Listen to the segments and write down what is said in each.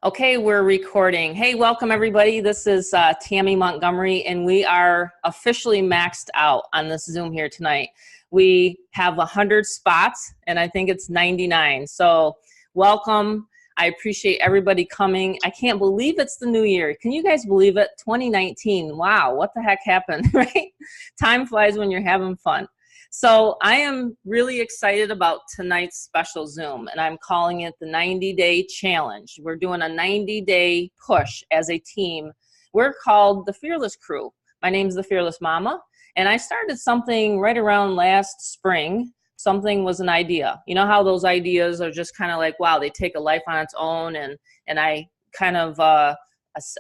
Okay, we're recording. Hey, welcome everybody. This is Tammy Montgomery, and we are officially maxed out on this Zoom here tonight. We have 100 spots, and I think it's 99. So welcome. I appreciate everybody coming. I can't believe it's the new year. Can you guys believe it? 2019. Wow, what the heck happened, right? Time flies when you're having fun. So I am really excited about tonight's special Zoom, and I'm calling it the 90-day challenge. We're doing a 90-day push as a team. We're called the Fearless Crew. My name's the Fearless Momma, and I started something right around last spring. Something was an idea. You know how those ideas are just kind of like, wow, they take a life on its own, and I kind of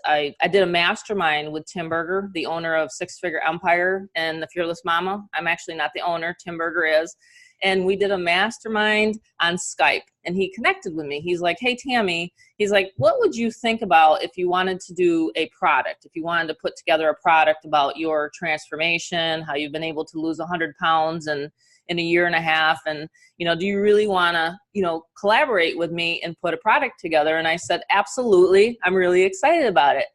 I did a mastermind with Tim Berger, the owner of Six Figure Empire and the Fearless Momma. I'm actually not the owner, Tim Berger is. And we did a mastermind on Skype, and he connected with me. He's like, hey, Tammy, he's like, what would you think about if you wanted to do a product, if you wanted to put together a product about your transformation, how you've been able to lose 100 pounds in a year and a half, and do you really want to collaborate with me and put a product together? And I said, absolutely. I'm really excited about it.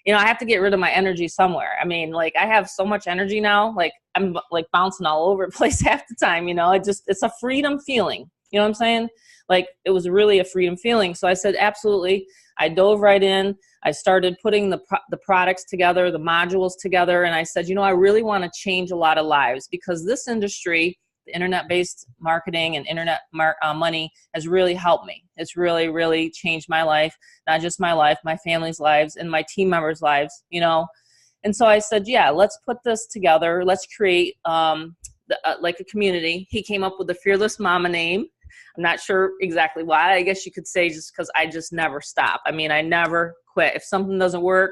I have to get rid of my energy somewhere. I mean, like, I have so much energy now, like I'm like bouncing all over the place half the time. It's a freedom feeling. You know what I'm saying? Like, it was really a freedom feeling. So I said, absolutely. I dove right in. I started putting the products together, the modules together. And I said, I really want to change a lot of lives, because this industry, internet-based marketing and internet money, has really helped me. It's really, really changed my life, not just my life, my family's lives, and my team members' lives, And so I said, yeah, let's put this together. Let's create like a community. He came up with the Fearless Momma name. I'm not sure exactly why. I guess you could say just because I just never stop. I mean, I never quit. If something doesn't work,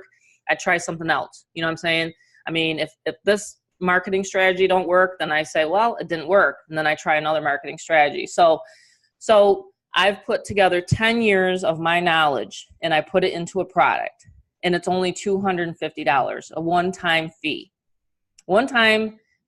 I try something else. You know what I'm saying? I mean, if this marketing strategy don't work, then I say, well, it didn't work. And then I try another marketing strategy. So I've put together 10 years of my knowledge, and I put it into a product, and it's only $250, a one-time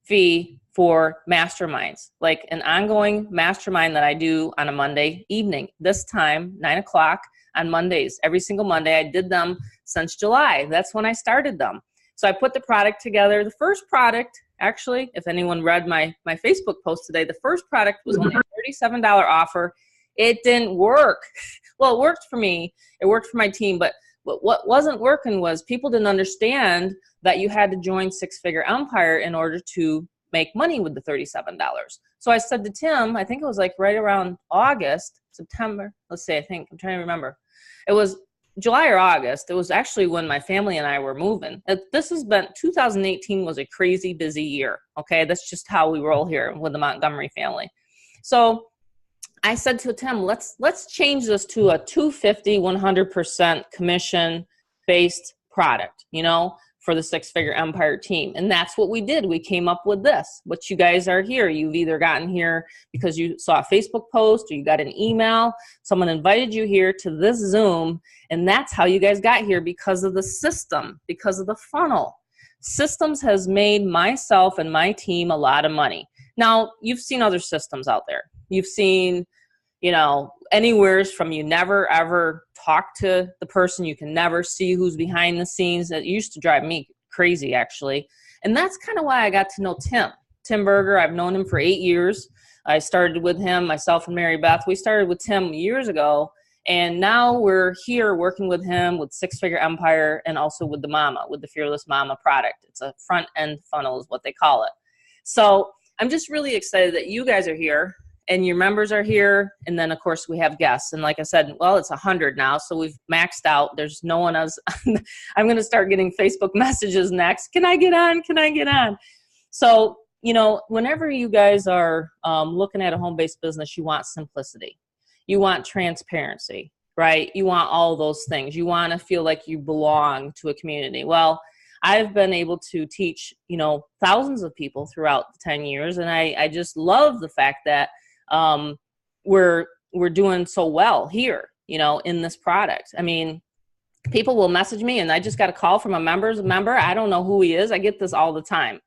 fee for masterminds, like an ongoing mastermind that I do on a Monday evening, this time, 9:00 on Mondays. Every single Monday. I did them since July. That's when I started them. So I put the product together. The first product, actually, if anyone read my Facebook post today, the first product was only a $37 offer. It didn't work. Well, it worked for me. It worked for my team. But what wasn't working was people didn't understand that you had to join Six Figure Empire in order to make money with the $37. So I said to Tim, I think it was like right around August, September. Let's see, I'm trying to remember. It was July or August. It was actually when my family and I were moving. 2018 was a crazy busy year. Okay. That's just how we roll here with the Montgomery family. So I said to Tim, let's change this to a 250, 100% commission based product, for the Six Figure Empire team. And that's what we did. We came up with this. But you guys are here. You've either gotten here because you saw a Facebook post, or you got an email. Someone invited you here to this Zoom. And that's how you guys got here, because of the system, because of the funnel. Systems has made myself and my team a lot of money. Now, you've seen other systems out there. You've seen, anywhere from you never ever talk to the person, you can never see who's behind the scenes. That used to drive me crazy, actually. And that's kind of why I got to know Tim Berger. I've known him for 8 years. I started with him, myself and Marybeth. We started with Tim years ago, and now we're here working with him with Six Figure Empire, and also with the Momma, with the Fearless Momma product. It's a front end funnel is what they call it. So I'm just really excited that you guys are here, and your members are here. And then, of course, we have guests. And like I said, well, it's 100 now, so we've maxed out. There's no one else. I'm going to start getting Facebook messages next. Can I get on? Can I get on? So, whenever you guys are looking at a home-based business, you want simplicity. You want transparency, right? You want all those things. You want to feel like you belong to a community. Well, I've been able to teach, thousands of people throughout the 10 years. And I just love the fact that we're doing so well here, in this product. I mean, people will message me, and I just got a call from a member. I don't know who he is. I get this all the time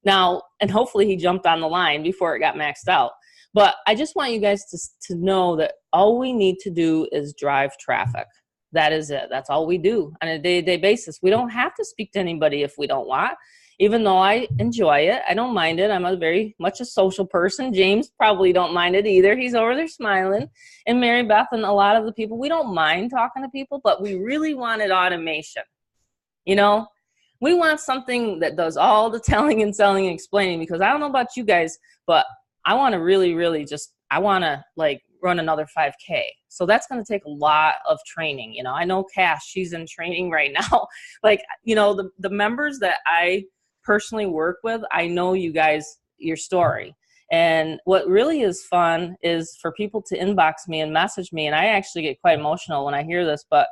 now, and hopefully he jumped on the line before it got maxed out. But I just want you guys to know that all we need to do is drive traffic. That is it. That's all we do on a day-to-day basis. We don't have to speak to anybody if we don't want. Even though I enjoy it, I don't mind it. I'm a very much a social person. James probably don't mind it either. He's over there smiling. And Marybeth and a lot of the people, we don't mind talking to people, but we really wanted automation. You know, we want something that does all the telling and selling and explaining, because I don't know about you guys, but I want to really just, I want to like run another 5K. So that's going to take a lot of training. You know, I know Cash, she's in training right now. Like, you know, the members that I personally work with, I know you guys, your story. And what really is fun is for people to inbox me and message me. And I actually get quite emotional when I hear this, but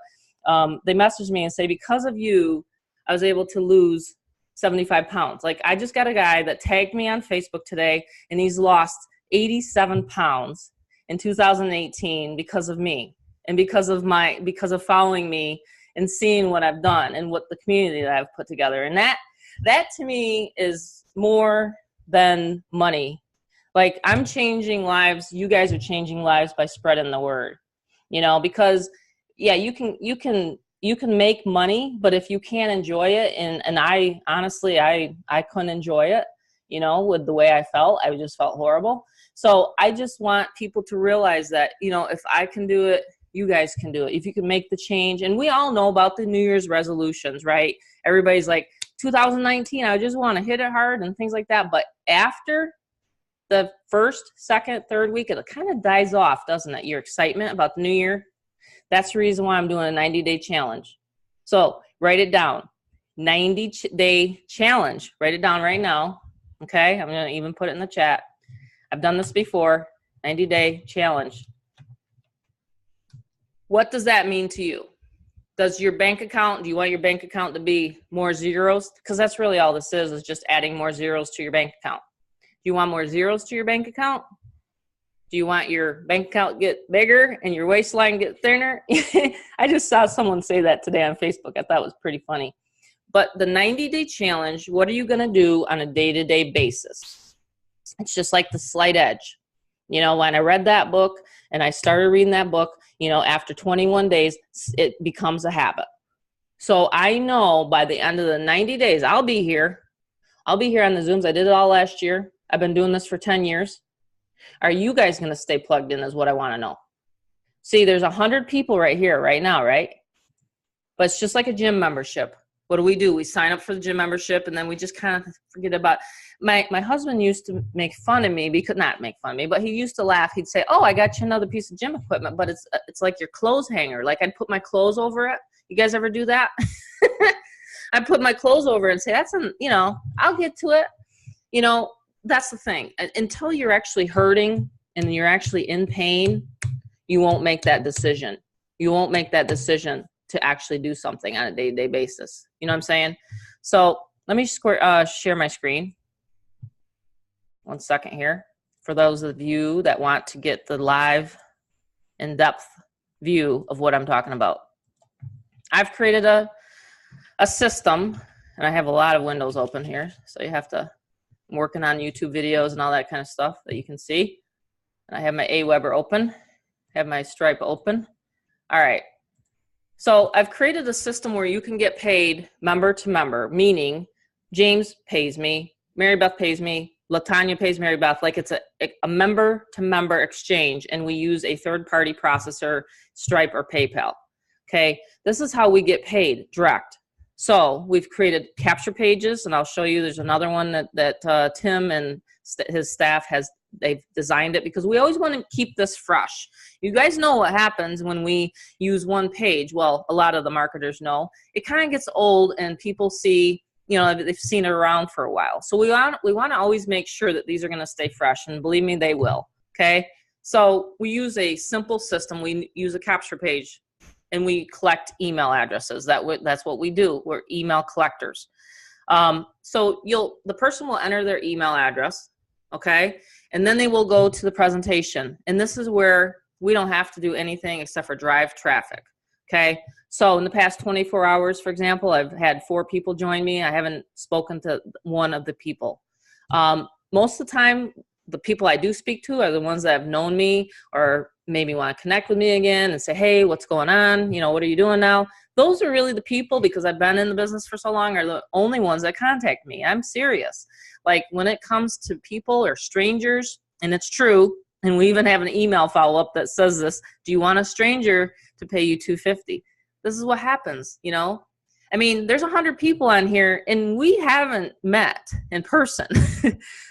they message me and say, because of you, I was able to lose 75 pounds. Like, I just got a guy that tagged me on Facebook today, and he's lost 87 pounds in 2018 because of me, and because of following me and seeing what I've done and what the community that I've put together. And that to me is more than money. Like, I'm changing lives. You guys are changing lives by spreading the word, you know, because yeah, you can make money, but if you can't enjoy it, and I honestly, I couldn't enjoy it, you know, with the way I felt. I just felt horrible. So I just want people to realize that, you know, if I can do it, you guys can do it. If you can make the change. And we all know about the New Year's resolutions, right? Everybody's like, 2019, I just want to hit it hard and things like that. But after the first, second, third week, it kind of dies off, doesn't it? Your excitement about the new year. That's the reason why I'm doing a 90-day challenge. So write it down. 90-day challenge. Write it down right now. Okay? I'm going to even put it in the chat. I've done this before. 90-day challenge. What does that mean to you? Does your bank account, do you want your bank account to be more zeros? Because that's really all this is just adding more zeros to your bank account. Do you want more zeros to your bank account? Do you want your bank account to get bigger and your waistline get thinner? I just saw someone say that today on Facebook. I thought it was pretty funny. But the 90-day challenge, what are you going to do on a day-to-day basis? It's just like the slight edge. You know, when I read that book and I started reading that book, you know, after 21 days, it becomes a habit. So I know by the end of the 90 days, I'll be here. I'll be here on the Zooms. I did it all last year. I've been doing this for 10 years. Are you guys going to stay plugged in is what I want to know. See, there's 100 people right here, right now, right? But it's just like a gym membership. What do? We sign up for the gym membership, and then we just kind of forget about it. My husband used to make fun of me, because not make fun of me, but he used to laugh. He'd say, oh, I got you another piece of gym equipment, but it's like your clothes hanger. Like, I'd put my clothes over it. You guys ever do that? I put my clothes over and say, you know, I'll get to it. You know, that's the thing. Until you're actually hurting and you're actually in pain, you won't make that decision. You won't make that decision to actually do something on a day-to-day basis. You know what I'm saying? So let me share my screen. 1 second here. For those of you that want to get the live, in-depth view of what I'm talking about. I've created a system, and I have a lot of windows open here. So you have to, I'm working on YouTube videos and all that kind of stuff that you can see. And I have my Aweber open. I have my Stripe open. All right. So I've created a system where you can get paid member to member, meaning James pays me, Marybeth pays me, LaTanya pays Marybeth. Like, it's a member to member exchange, and we use a third-party processor, Stripe or PayPal. Okay, this is how we get paid direct. So we've created capture pages, and I'll show you. There's another one that Tim and his staff they've designed it, because we always want to keep this fresh. You guys know what happens when we use one page. Well, a lot of the marketers know. It kind of gets old, and people see, you know, they've seen it around for a while. So we want to always make sure that these are going to stay fresh, and believe me, they will. Okay, so we use a simple system. We use a capture page, and we collect email addresses. That's what we do. We're email collectors. So the person will enter their email address, okay, and then they will go to the presentation. And this is where we don't have to do anything except for drive traffic, okay? So in the past 24 hours, for example, I've had 4 people join me. I haven't spoken to one of the people. Most of the time, the people I do speak to are the ones that have known me or maybe want to connect with me again and say, hey, what's going on? You know, what are you doing now? Those are really the people, because I've been in the business for so long, are the only ones that contact me. I'm serious. Like when it comes to people or strangers, and it's true, and we even have an email follow-up that says this, do you want a stranger to pay you $250? This is what happens, you know? I mean, there's 100 people on here and we haven't met in person.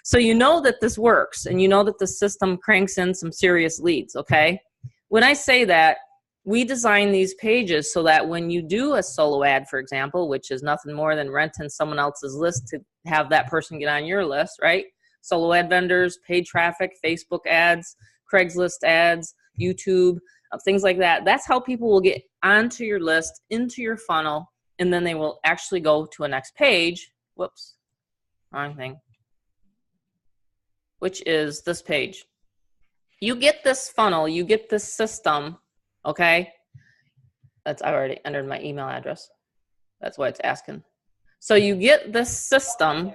So you know that this works, and you know that the system cranks in some serious leads, okay? When I say that, we design these pages so that when you do a solo ad, for example, which is nothing more than renting someone else's list to have that person get on your list, right? Solo ad vendors, paid traffic, Facebook ads, Craigslist ads, YouTube, things like that. That's how people will get onto your list, into your funnel, and then they will actually go to a next page. Whoops, wrong thing. Which is this page. You get this funnel, you get this system, okay? I already entered my email address. That's why it's asking. So you get this system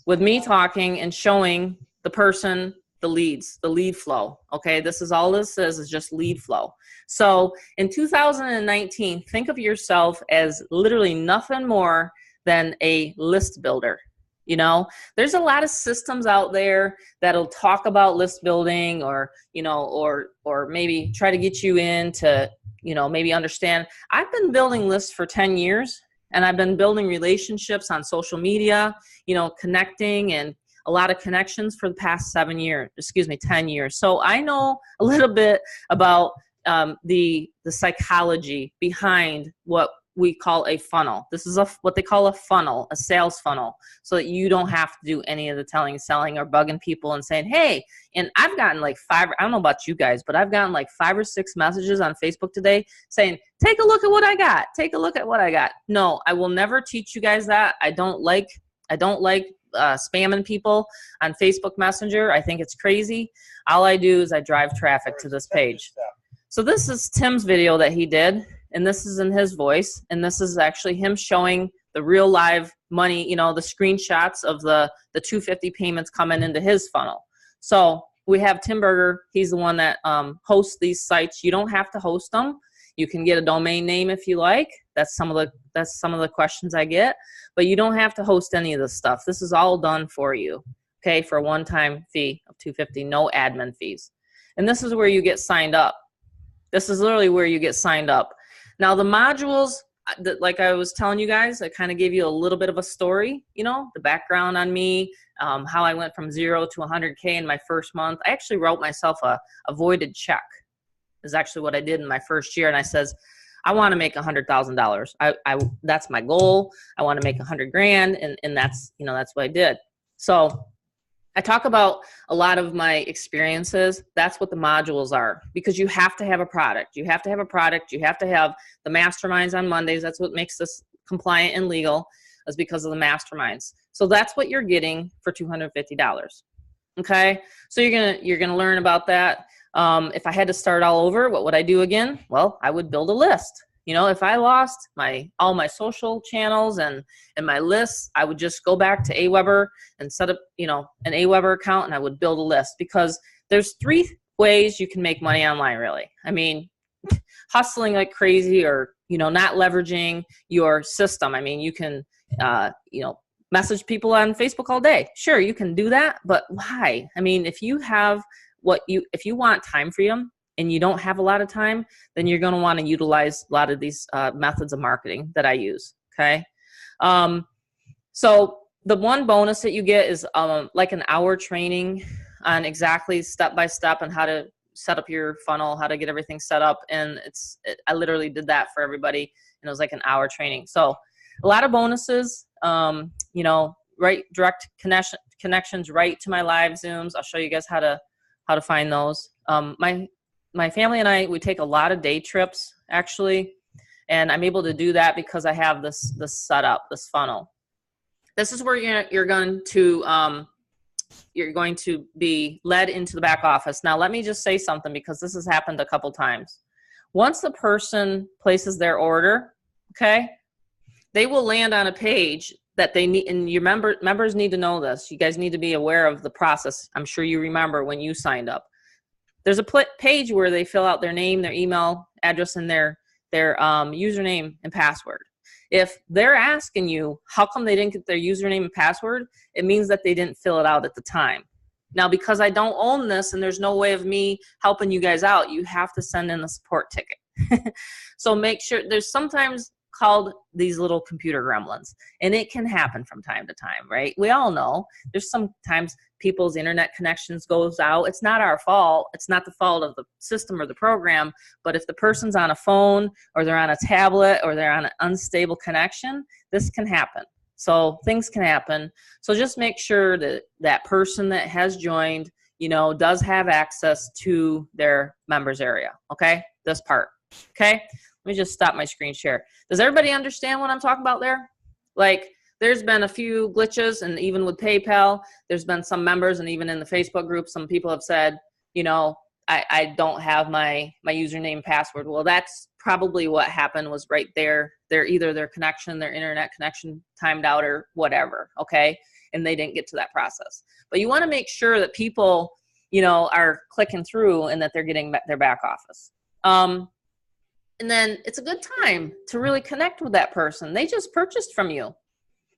with me talking and showing the person the leads, the lead flow, okay? This is all this is just lead flow. So in 2019, think of yourself as literally nothing more than a list builder. You know, there's a lot of systems out there that'll talk about list building, or, you know, or maybe try to get you in to, you know, maybe understand. I've been building lists for 10 years, and I've been building relationships on social media, you know, connecting, and a lot of connections for the past 10 years. So I know a little bit about the psychology behind what we call a funnel. This is what they call a funnel, a sales funnel, so that you don't have to do any of the telling, selling, or bugging people and saying, hey, and I've gotten like I don't know about you guys, but I've gotten like 5 or 6 messages on Facebook today saying, take a look at what I got. Take a look at what I got. No, I will never teach you guys that. I don't like spamming people on Facebook Messenger. I think it's crazy. All I do is I drive traffic to this page. So this is Tim's video that he did, and this is in his voice, and this is actually him showing the real live money, you know, the screenshots of the 250 payments coming into his funnel. So we have Tim Berger. He's the one that hosts these sites. You don't have to host them. You can get a domain name if you like. That's some of the questions I get, but you don't have to host any of this stuff. This is all done for you, okay, for a one-time fee of $250, no admin fees. And this is where you get signed up. This is literally where you get signed up. Now the modules, like I was telling you guys, I kind of gave you a little bit of a story, you know, the background on me, how I went from 0 to 100K in my first month. I actually wrote myself a voided check. Is actually what I did in my first year. And I says, I want to make $100,000. That's my goal. I want to make 100 grand. And that's, you know, that's what I did. So I talk about a lot of my experiences. That's what the modules are, because you have to have a product. You have to have a product. You have to have the masterminds on Mondays. That's what makes this compliant and legal, is because of the masterminds. So that's what you're getting for $250. Okay. So you're going to learn about that. If I had to start all over, what would I do again? Well, I would build a list. You know, if I lost all my social channels and my lists, I would just go back to Aweber and set up, you know, an Aweber account, and I would build a list, because there's 3 ways you can make money online, really. I mean, hustling like crazy, or, you know, not leveraging your system. I mean, you can, you know, message people on Facebook all day. Sure, you can do that, but why? I mean, if you want time freedom and you don't have a lot of time, then you're going to want to utilize a lot of these methods of marketing that I use. Okay. So the one bonus that you get is like an hour training on exactly step-by-step on how to set up your funnel, how to get everything set up. And I literally did that for everybody, and it was like an hour training. So a lot of bonuses, you know, right, direct connections right to my live Zooms. I'll show you guys how to find those. My family and I, we take a lot of day trips, actually, and I'm able to do that because I have this setup, this funnel. This is where you're going to be led into the back office. Now, let me just say something, because this has happened a couple times. Once the person places their order, okay, they will land on a page that they need, and your members need to know this. You guys need to be aware of the process. I'm sure you remember when you signed up. there's a page where they fill out their name, their email address, and their username and password. If they're asking you how come they didn't get their username and password, it means that they didn't fill it out at the time. Now, because I don't own this and there's no way of me helping you guys out, you have to send in a support ticket. So make sure, there's sometimes called these little computer gremlins, and it can happen from time to time, right? We all know there's sometimes people's internet connections goes out. It's not our fault. It's not the fault of the system or the program, but if the person's on a phone or they're on a tablet or they're on an unstable connection, this can happen. So things can happen. So just make sure that that person that has joined, does have access to their members area. Okay. This part. Okay. Let me just stop my screen share. Does everybody understand what I'm talking about there? Like, there's been a few glitches, and even with PayPal, there's been some members, and even in the Facebook group, some people have said, I don't have my username and password. Well, that's probably what happened was right there. Either their internet connection timed out or whatever, okay? And they didn't get to that process. But you want to make sure that people, are clicking through and that they're getting their back office. And then it's a good time to really connect with that person. They just purchased from you.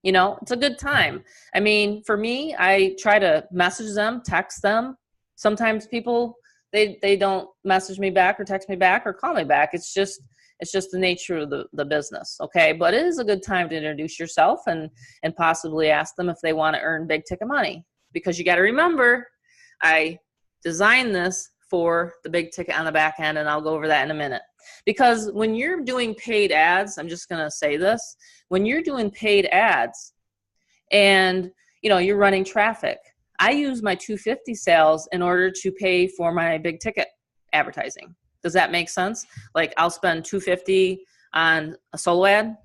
It's a good time. I mean, for me, I try to message them, text them. Sometimes people, they don't message me back or text me back or call me back. It's just the nature of the business. Okay. But it is a good time to introduce yourself and possibly ask them if they want to earn big ticket money, because you got to remember, I designed this for the big ticket on the back end, and I'll go over that in a minute. Because when you're doing paid ads, I'm just going to say this, when you're doing paid ads and, you're running traffic, I use my 250 sales in order to pay for my big ticket advertising. Does that make sense? Like, I'll spend 250 on a solo ad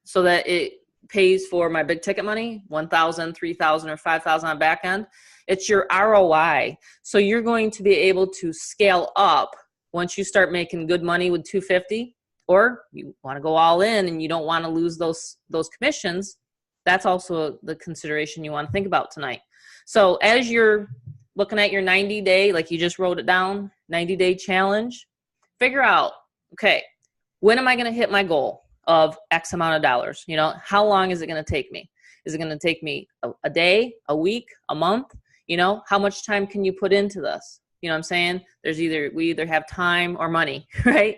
so that it pays for my big ticket money, 1,000, 3,000, or 5,000 on back end. It's your ROI. So you're going to be able to scale up once you start making good money with 250, or you want to go all in and you don't want to lose those commissions. That's also the consideration you want to think about tonight. So as you're looking at your 90-day, like you just wrote it down, 90-day challenge, figure out, okay, when am I going to hit my goal of X amount of dollars? How long is it going to take me? Is it going to take me a day, a week, a month? How much time can you put into this? You know what I'm saying? We either have time or money, right?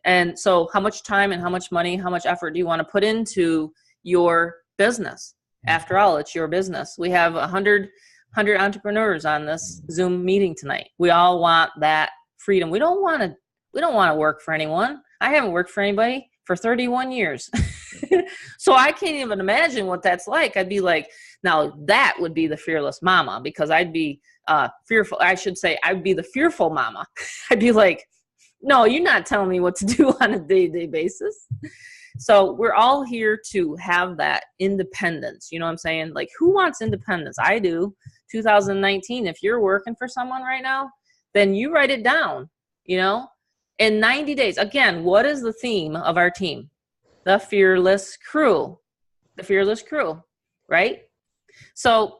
And so how much time and how much money, how much effort do you want to put into your business? After all, it's your business. We have 100 entrepreneurs on this Zoom meeting tonight. We all want that freedom. We don't want to work for anyone. I haven't worked for anybody for 31 years. So I can't even imagine what that's like. I'd be like, now that would be the fearless mama, because I'd be fearful. I should say I'd be the fearful mama. I'd be like, no, you're not telling me what to do on a day-to-day basis. So we're all here to have that independence. You know what I'm saying? Like, who wants independence? I do. 2019, if you're working for someone right now, then you write it down, in 90 days. Again, what is the theme of our team? The Fearless Crew. The Fearless Crew, right? So,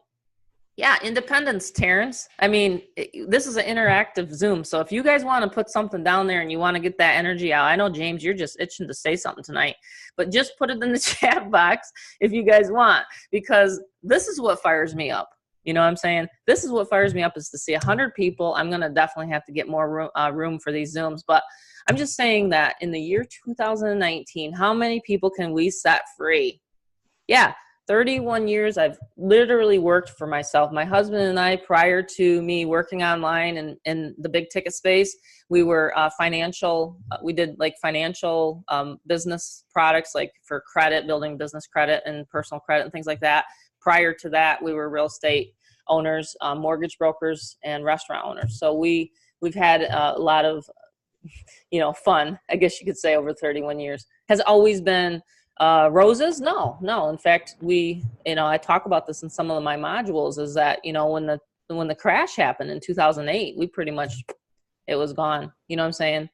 yeah, independence, Terrence. I mean, this is an interactive Zoom. So if you guys want to put something down there and you want to get that energy out, I know, James, you're just itching to say something tonight, but just put it in the chat box if you guys want, because this is what fires me up. You know what I'm saying? This is what fires me up, is to see 100 people. I'm going to definitely have to get more room for these Zooms, but I'm just saying that in the year 2019, how many people can we set free? Yeah. 31 years, I've literally worked for myself. My husband and I, prior to me working online and in the big ticket space, we were financial. We did like financial business products, like for credit, building business credit and personal credit and things like that. Prior to that, we were real estate owners, mortgage brokers, and restaurant owners. So we've had a lot of, fun, I guess you could say, over 31 years. Has always been roses? No. In fact, I talk about this in some of my modules, is that, when the crash happened in 2008, we pretty much, it was gone. You know what I'm saying?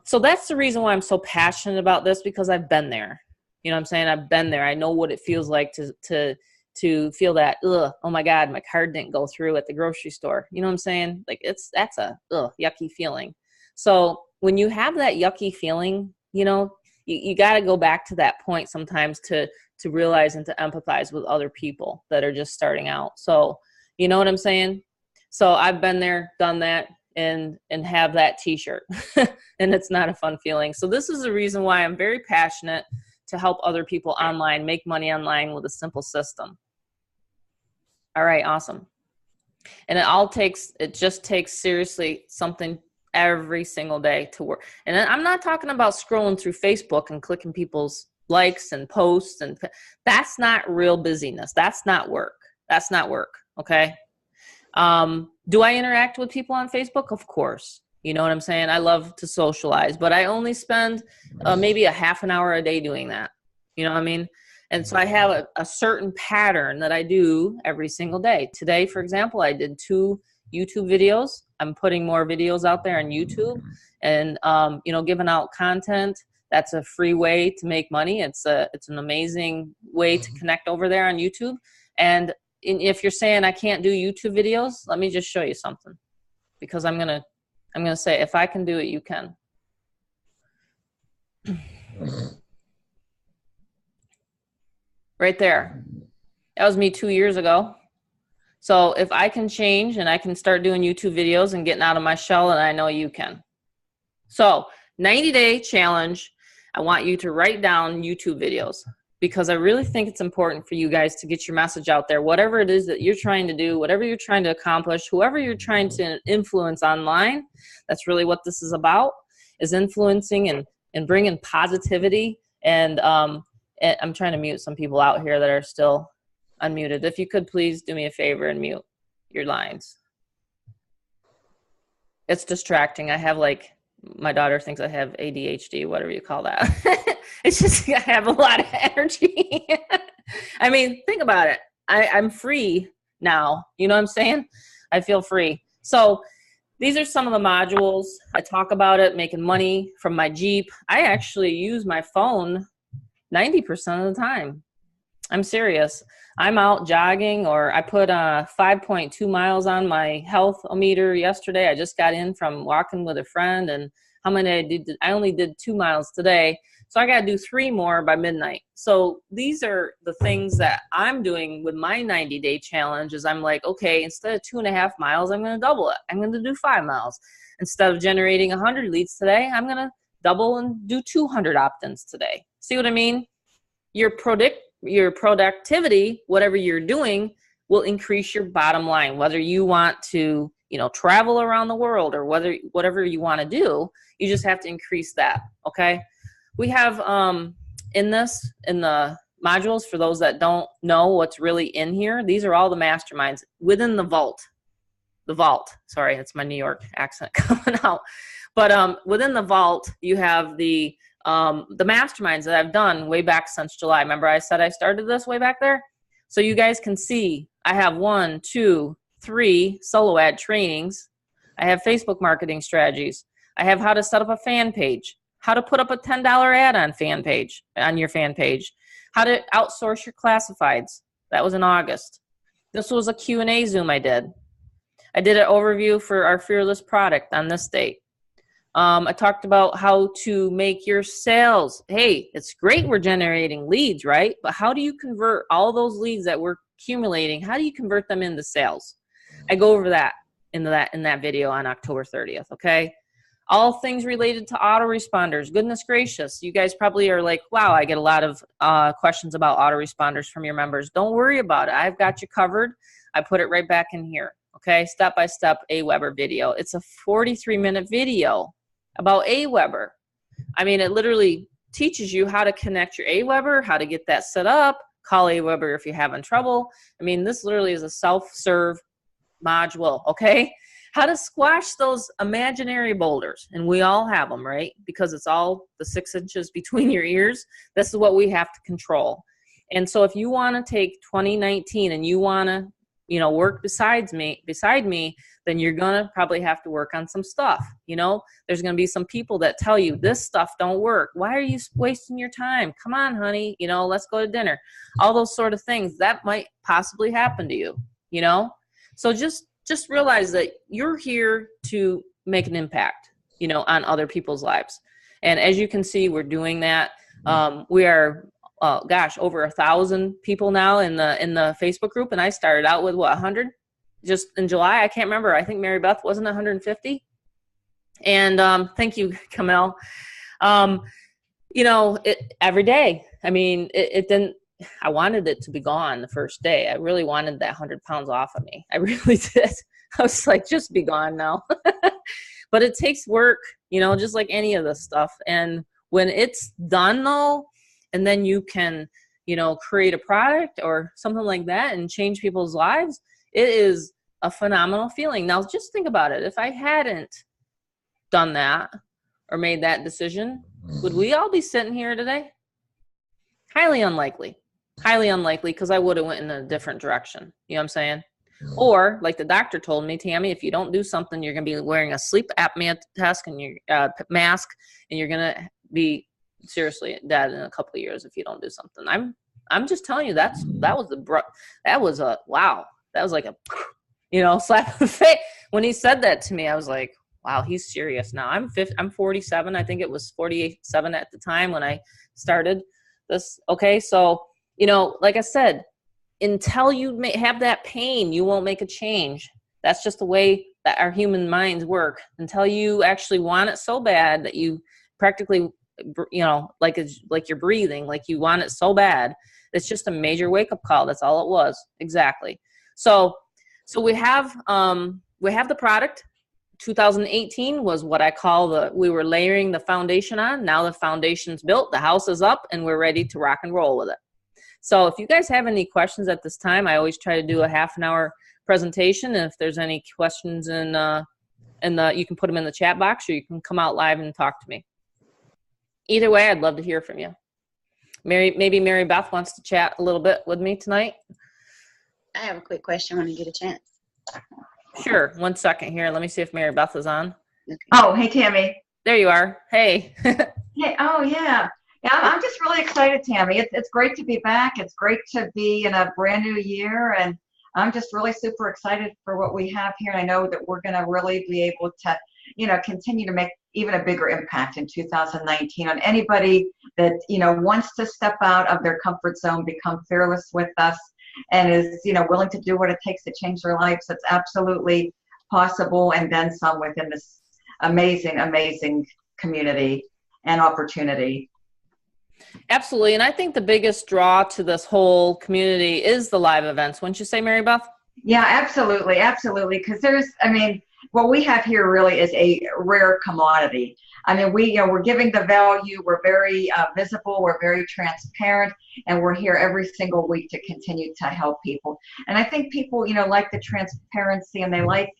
So that's the reason why I'm so passionate about this, because I've been there. You know what I'm saying? I've been there. I know what it feels like to to feel that, ugh, oh my God, my card didn't go through at the grocery store. You know what I'm saying? Like that's a yucky feeling. So when you have that yucky feeling, you know, you got to go back to that point sometimes to realize and to empathize with other people that are just starting out. So, you know what I'm saying? So I've been there, done that, and have that t-shirt and it's not a fun feeling. So this is the reason why I'm very passionate to help other people online make money online with a simple system. All right, awesome. And it just takes seriously something every single day to work. And I'm not talking about scrolling through Facebook and clicking people's likes and posts, and that's not real busyness. That's not work. That's not work. Okay. Do I interact with people on Facebook? Of course. You know what I'm saying? I love to socialize, but I only spend maybe a half an hour a day doing that. You know what I mean? And so I have a certain pattern that I do every single day. Today, for example, I did 2 YouTube videos. I'm putting more videos out there on YouTube and, you know, giving out content. That's a free way to make money. It's an amazing way to connect over there on YouTube. And if you're saying I can't do YouTube videos, let me just show you something, because I'm going to say, if I can do it, you can. Right there. That was me 2 years ago. So if I can change and I can start doing YouTube videos and getting out of my shell, and I know you can. So 90-day challenge. I want you to write down YouTube videos, because I really think it's important for you guys to get your message out there. Whatever it is that you're trying to do, whatever you're trying to accomplish, whoever you're trying to influence online, that's really what this is about, is influencing and bringing positivity. And I'm trying to mute some people out here that are still unmuted. If you could please do me a favor and mute your lines. It's distracting. I have my daughter thinks I have ADHD, whatever you call that. It's just, I have a lot of energy. I mean, think about it. I'm free now. You know what I'm saying? I feel free. So these are some of the modules. I talk about it, making money from my Jeep. I actually use my phone 90% of the time. I'm serious. I'm out jogging, or I put 5.2 miles on my health-o-meter yesterday. I just got in from walking with a friend, and how many I did? I only did 2 miles today. So I got to do 3 more by midnight. So these are the things that I'm doing with my 90-day challenge. Is I'm like, okay, instead of 2.5 miles, I'm going to double it. I'm going to do 5 miles. Instead of generating 100 leads today, I'm going to double and do 200 opt-ins today. See what I mean? Your productivity, whatever you're doing, will increase your bottom line. Whether you want to, you know, travel around the world, or whatever you want to do, you just have to increase that. Okay. We have in the modules, for those that don't know what's really in here, these are all the masterminds within the vault. The vault. Sorry, it's my New York accent coming out. But within the vault, you have the masterminds that I've done way back since July. Remember I said I started this way back there? So you guys can see I have 1, 2, 3 solo ad trainings. I have Facebook marketing strategies. I have how to set up a fan page, how to put up a $10 ad on your fan page, how to outsource your classifieds. That was in August. This was a Q&A Zoom I did. I did an overview for our Fearless product on this date. I talked about how to make your sales. Hey, it's great we're generating leads, right? But how do you convert all those leads that we're accumulating? How do you convert them into sales? I go over that in that video on October 30th, okay? All things related to autoresponders. Goodness gracious, you guys probably are like, wow, I get a lot of questions about autoresponders from your members. Don't worry about it. I've got you covered. I put it right back in here, okay? Step-by-step Aweber video. It's a 43-minute video about Aweber. I mean, it literally teaches you how to connect your Aweber, how to get that set up, call Aweber if you're having trouble. I mean, this literally is a self-serve module, okay? How to squash those imaginary boulders. And we all have them, right? Because it's all the 6 inches between your ears. This is what we have to control. And so if you want to take 2019 and you want to work beside me, then you're going to probably have to work on some stuff. There's going to be some people that tell you this stuff don't work. Why are you wasting your time? Come on, honey, let's go to dinner. All those sort of things that might possibly happen to you, So just realize that you're here to make an impact, on other people's lives. And as you can see, we're doing that. We are, over 1,000 people now in the Facebook group. And I started out with 100 just in July. I can't remember. I think Marybeth wasn't 150. And thank you, Camille. Every day. I mean, it didn't. I wanted it to be gone the first day. I really wanted that 100 pounds off of me. I really did. I was like, just be gone now. But it takes work, just like any of this stuff. And when it's done though, and then you can, create a product or something like that and change people's lives, it is a phenomenal feeling. Now, just think about it. If I hadn't done that or made that decision, would we all be sitting here today? Highly unlikely, because I would have went in a different direction. You know what I'm saying? Or like the doctor told me, Tammy, if you don't do something, you're going to be wearing a sleep apnea mask and your mask, and you're going to be seriously dead in a couple of years if you don't do something. I'm just telling you, that was like a, slap in the face. When he said that to me, I was like, wow, he's serious now. I'm 47. I think it was 47 at the time when I started this. Okay. So, like I said, until you have that pain, you won't make a change. That's just the way that our human minds work. Until you actually want it so bad that you practically, like you're breathing, like you want it so bad. It's just a major wake-up call. That's all it was. Exactly. So we have the product. 2018 was what I call we were layering the foundation on. Now the foundation's built, the house is up, and we're ready to rock and roll with it. So if you guys have any questions at this time, I always try to do a half an hour presentation. And if there's any questions you can put them in the chat box, or you can come out live and talk to me. Either way, I'd love to hear from you. Maybe Marybeth wants to chat a little bit with me tonight. I have a quick question when I get a chance. Sure. 1 second here. Let me see if Marybeth is on. Okay. Oh, hey, Tammy. There you are. Hey. Hey. Oh, yeah. Yeah, I'm just really excited, Tammy. It's great to be back. It's great to be in a brand new year, and I'm just really super excited for what we have here. And I know that we're going to really be able to, continue to make even a bigger impact in 2019 on anybody that, wants to step out of their comfort zone, become fearless with us, and is, willing to do what it takes to change their lives. It's absolutely possible, and then some within this amazing, amazing community and opportunity. Absolutely. And I think the biggest draw to this whole community is the live events. Wouldn't you say, Marybeth? Yeah, absolutely. Absolutely. Because what we have here really is a rare commodity. We're giving the value. We're very visible. We're very transparent. And we're here every single week to continue to help people. And I think people, like the transparency, and they like,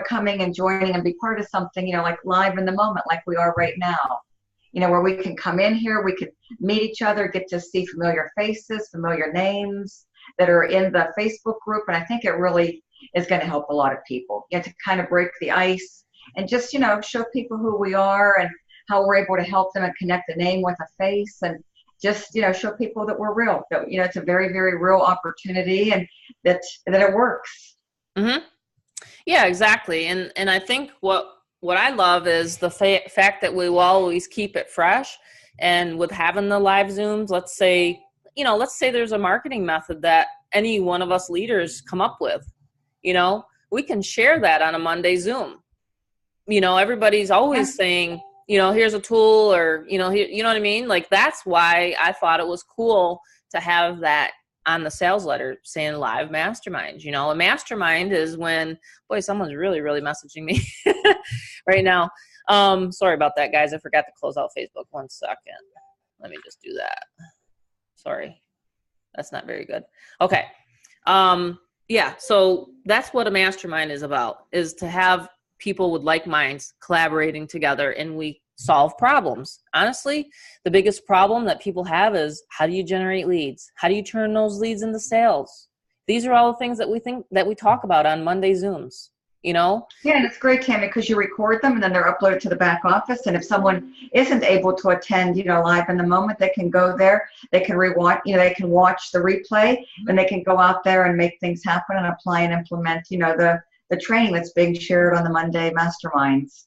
coming and joining and be part of something, like live in the moment, like we are right now. Where we can come in here, we could meet each other, get to see familiar faces, familiar names that are in the Facebook group. And I think it really is going to help a lot of people, to kind of break the ice and just, show people who we are and how we're able to help them and connect a name with a face, and just, show people that we're real, that, it's a very, very real opportunity, and that it works. Mm-hmm. Yeah, exactly. And I think what I love is the fact that we will always keep it fresh. And with having the live Zooms, let's say there's a marketing method that any one of us leaders come up with, we can share that on a Monday Zoom. Everybody's always saying, here's a tool, or, you know what I mean? Like, that's why I thought it was cool to have that on the sales letter saying live mastermind. A mastermind is when, boy, someone's really, really messaging me right now. Sorry about that, guys. I forgot to close out Facebook. 1 second. Let me just do that. Sorry. That's not very good. Okay. Yeah. So that's what a mastermind is about, is to have people with like minds collaborating together, and we solve problems. Honestly, the biggest problem that people have is, how do you generate leads? How do you turn those leads into sales? These are all the things that we talk about on Monday Zooms, you know? Yeah, and it's great, Tammy, because you record them and then they're uploaded to the back office. And if someone isn't able to attend, live in the moment, they can go there. They can rewatch, they can watch the replay, and they can go out there and make things happen and apply and implement, the training that's being shared on the Monday masterminds.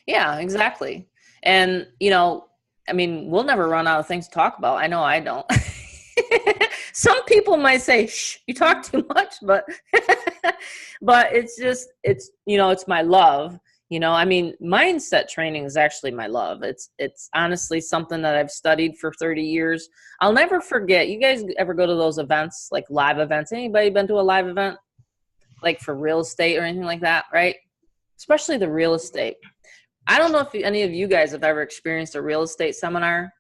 Yeah, exactly. And, we'll never run out of things to talk about. I know I don't. Some people might say, shh, you talk too much, but but it's my love. Mindset training is actually my love. It's honestly something that I've studied for 30 years. I'll never forget. You guys ever go to those events, like live events? Anybody been to a live event, like for real estate or anything like that, right? Especially the real estate. I don't know if any of you guys have ever experienced a real estate seminar.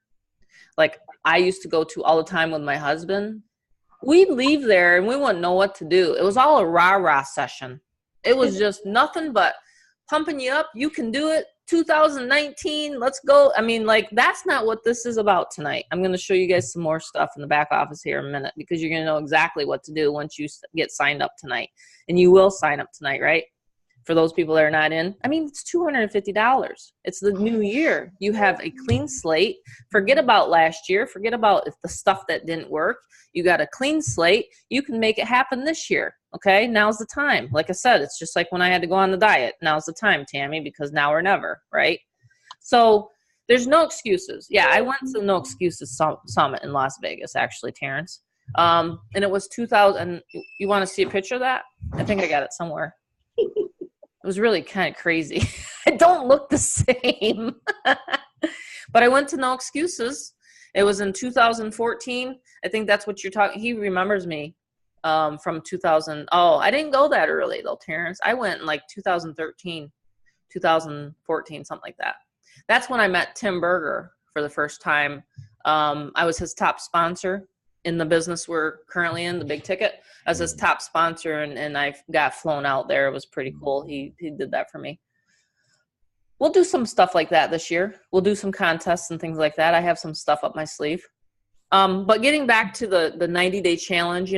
Like I used to go to all the time with my husband. We'd leave there and we wouldn't know what to do. It was all a rah-rah session. It was just nothing but pumping you up. You can do it. 2019, let's go. That's not what this is about tonight. I'm going to show you guys some more stuff in the back office here in a minute, because you're going to know exactly what to do once you get signed up tonight. And you will sign up tonight, right? For those people that are not in, it's $250. It's the new year. You have a clean slate. Forget about last year. Forget about the stuff that didn't work. You got a clean slate. You can make it happen this year. Okay, now's the time. Like I said, it's just like when I had to go on the diet. Now's the time, Tammy, because now or never, right? So there's no excuses. Yeah, I went to the No Excuses Summit in Las Vegas, actually, Terrence. And it was 2000. You want to see a picture of that? I think I got it somewhere. It was really kind of crazy. I don't look the same. But I went to No Excuses. It was in 2014. I think that's what you're talking. He remembers me from 2000. Oh, I didn't go that early, though, Terrence. I went in like 2013, 2014, something like that. That's when I met Tim Berger for the first time. I was his top sponsor in the business we're currently in, the big ticket. I was his top sponsor, and I got flown out there. It was pretty cool. He did that for me. We'll do some stuff like that this year. We'll do some contests and things like that. I have some stuff up my sleeve. But getting back to the 90-day challenge,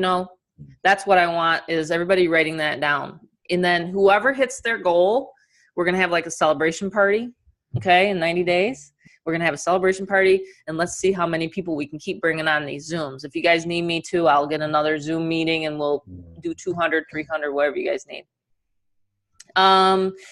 that's what I want, is everybody writing that down. And then whoever hits their goal, we're going to have like a celebration party, okay, in 90 days. We're going to have a celebration party, and let's see how many people we can keep bringing on these Zooms. If you guys need me to, I'll get another Zoom meeting, and we'll do 200, 300, whatever you guys need.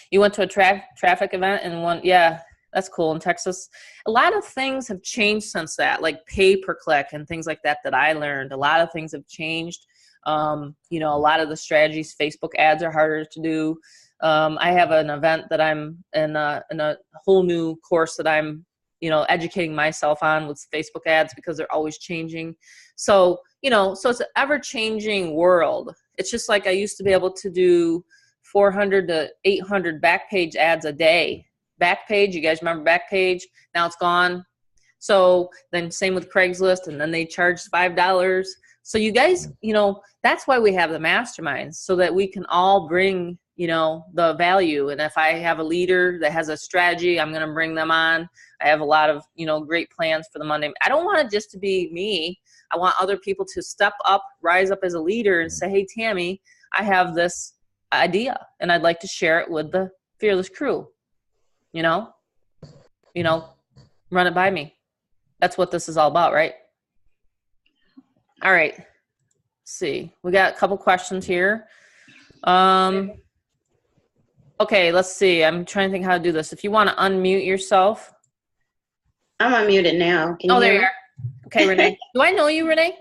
You went to a traffic event and one, yeah, that's cool, in Texas. A lot of things have changed since that, like pay per click and things like that I learned. A lot of things have changed. A lot of the strategies, Facebook ads are harder to do. I have an event that I'm in a whole new course that I'm educating myself on with Facebook ads, because they're always changing. So, so it's an ever-changing world. It's just like I used to be able to do 400 to 800 Backpage ads a day. Backpage, you guys remember Backpage? Now it's gone. So then same with Craigslist, and then they charge $5. So you guys, that's why we have the masterminds, so that we can all bring, the value. And if I have a leader that has a strategy, I'm going to bring them on. I have a lot of, great plans for the Monday. I don't want it just to be me. I want other people to step up, rise up as a leader and say, hey, Tammy, I have this idea and I'd like to share it with the Fearless crew. Run it by me. That's what this is all about, right? All right. Let's see. We got a couple questions here. Okay, let's see. I'm trying to think how to do this. If you want to unmute yourself. I'm unmuted now. Can you there hear you are. Okay, Renee. Do I know you, Renee?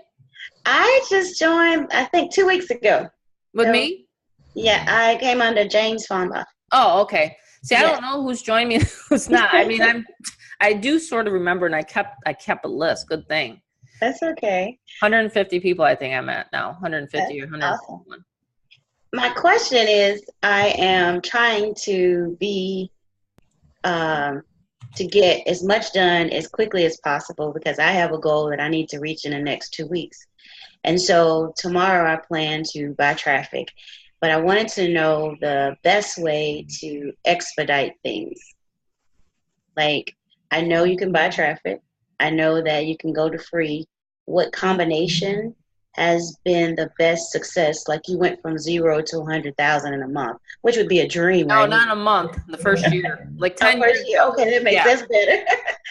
I just joined, I think, 2 weeks ago. With me? Yeah, I came under James Fonda. Oh, okay. See, I don't know who's joined me and who's not. I do sort of remember, and I kept a list. Good thing. That's okay. 150 people I think I'm at now. 150 or 151. Awesome. My question is, I am trying to to get as much done as quickly as possible, because I have a goal that I need to reach in the next 2 weeks. And so tomorrow I plan to buy traffic, but I wanted to know the best way to expedite things. Like, I know you can buy traffic. I know that you can go to free. What combination has been the best success? Like you went from 0 to 100,000 in a month, which would be a dream, No, right? not a month. The first year, like Oh, 10 first years year. ago. Okay, Yeah, that's better.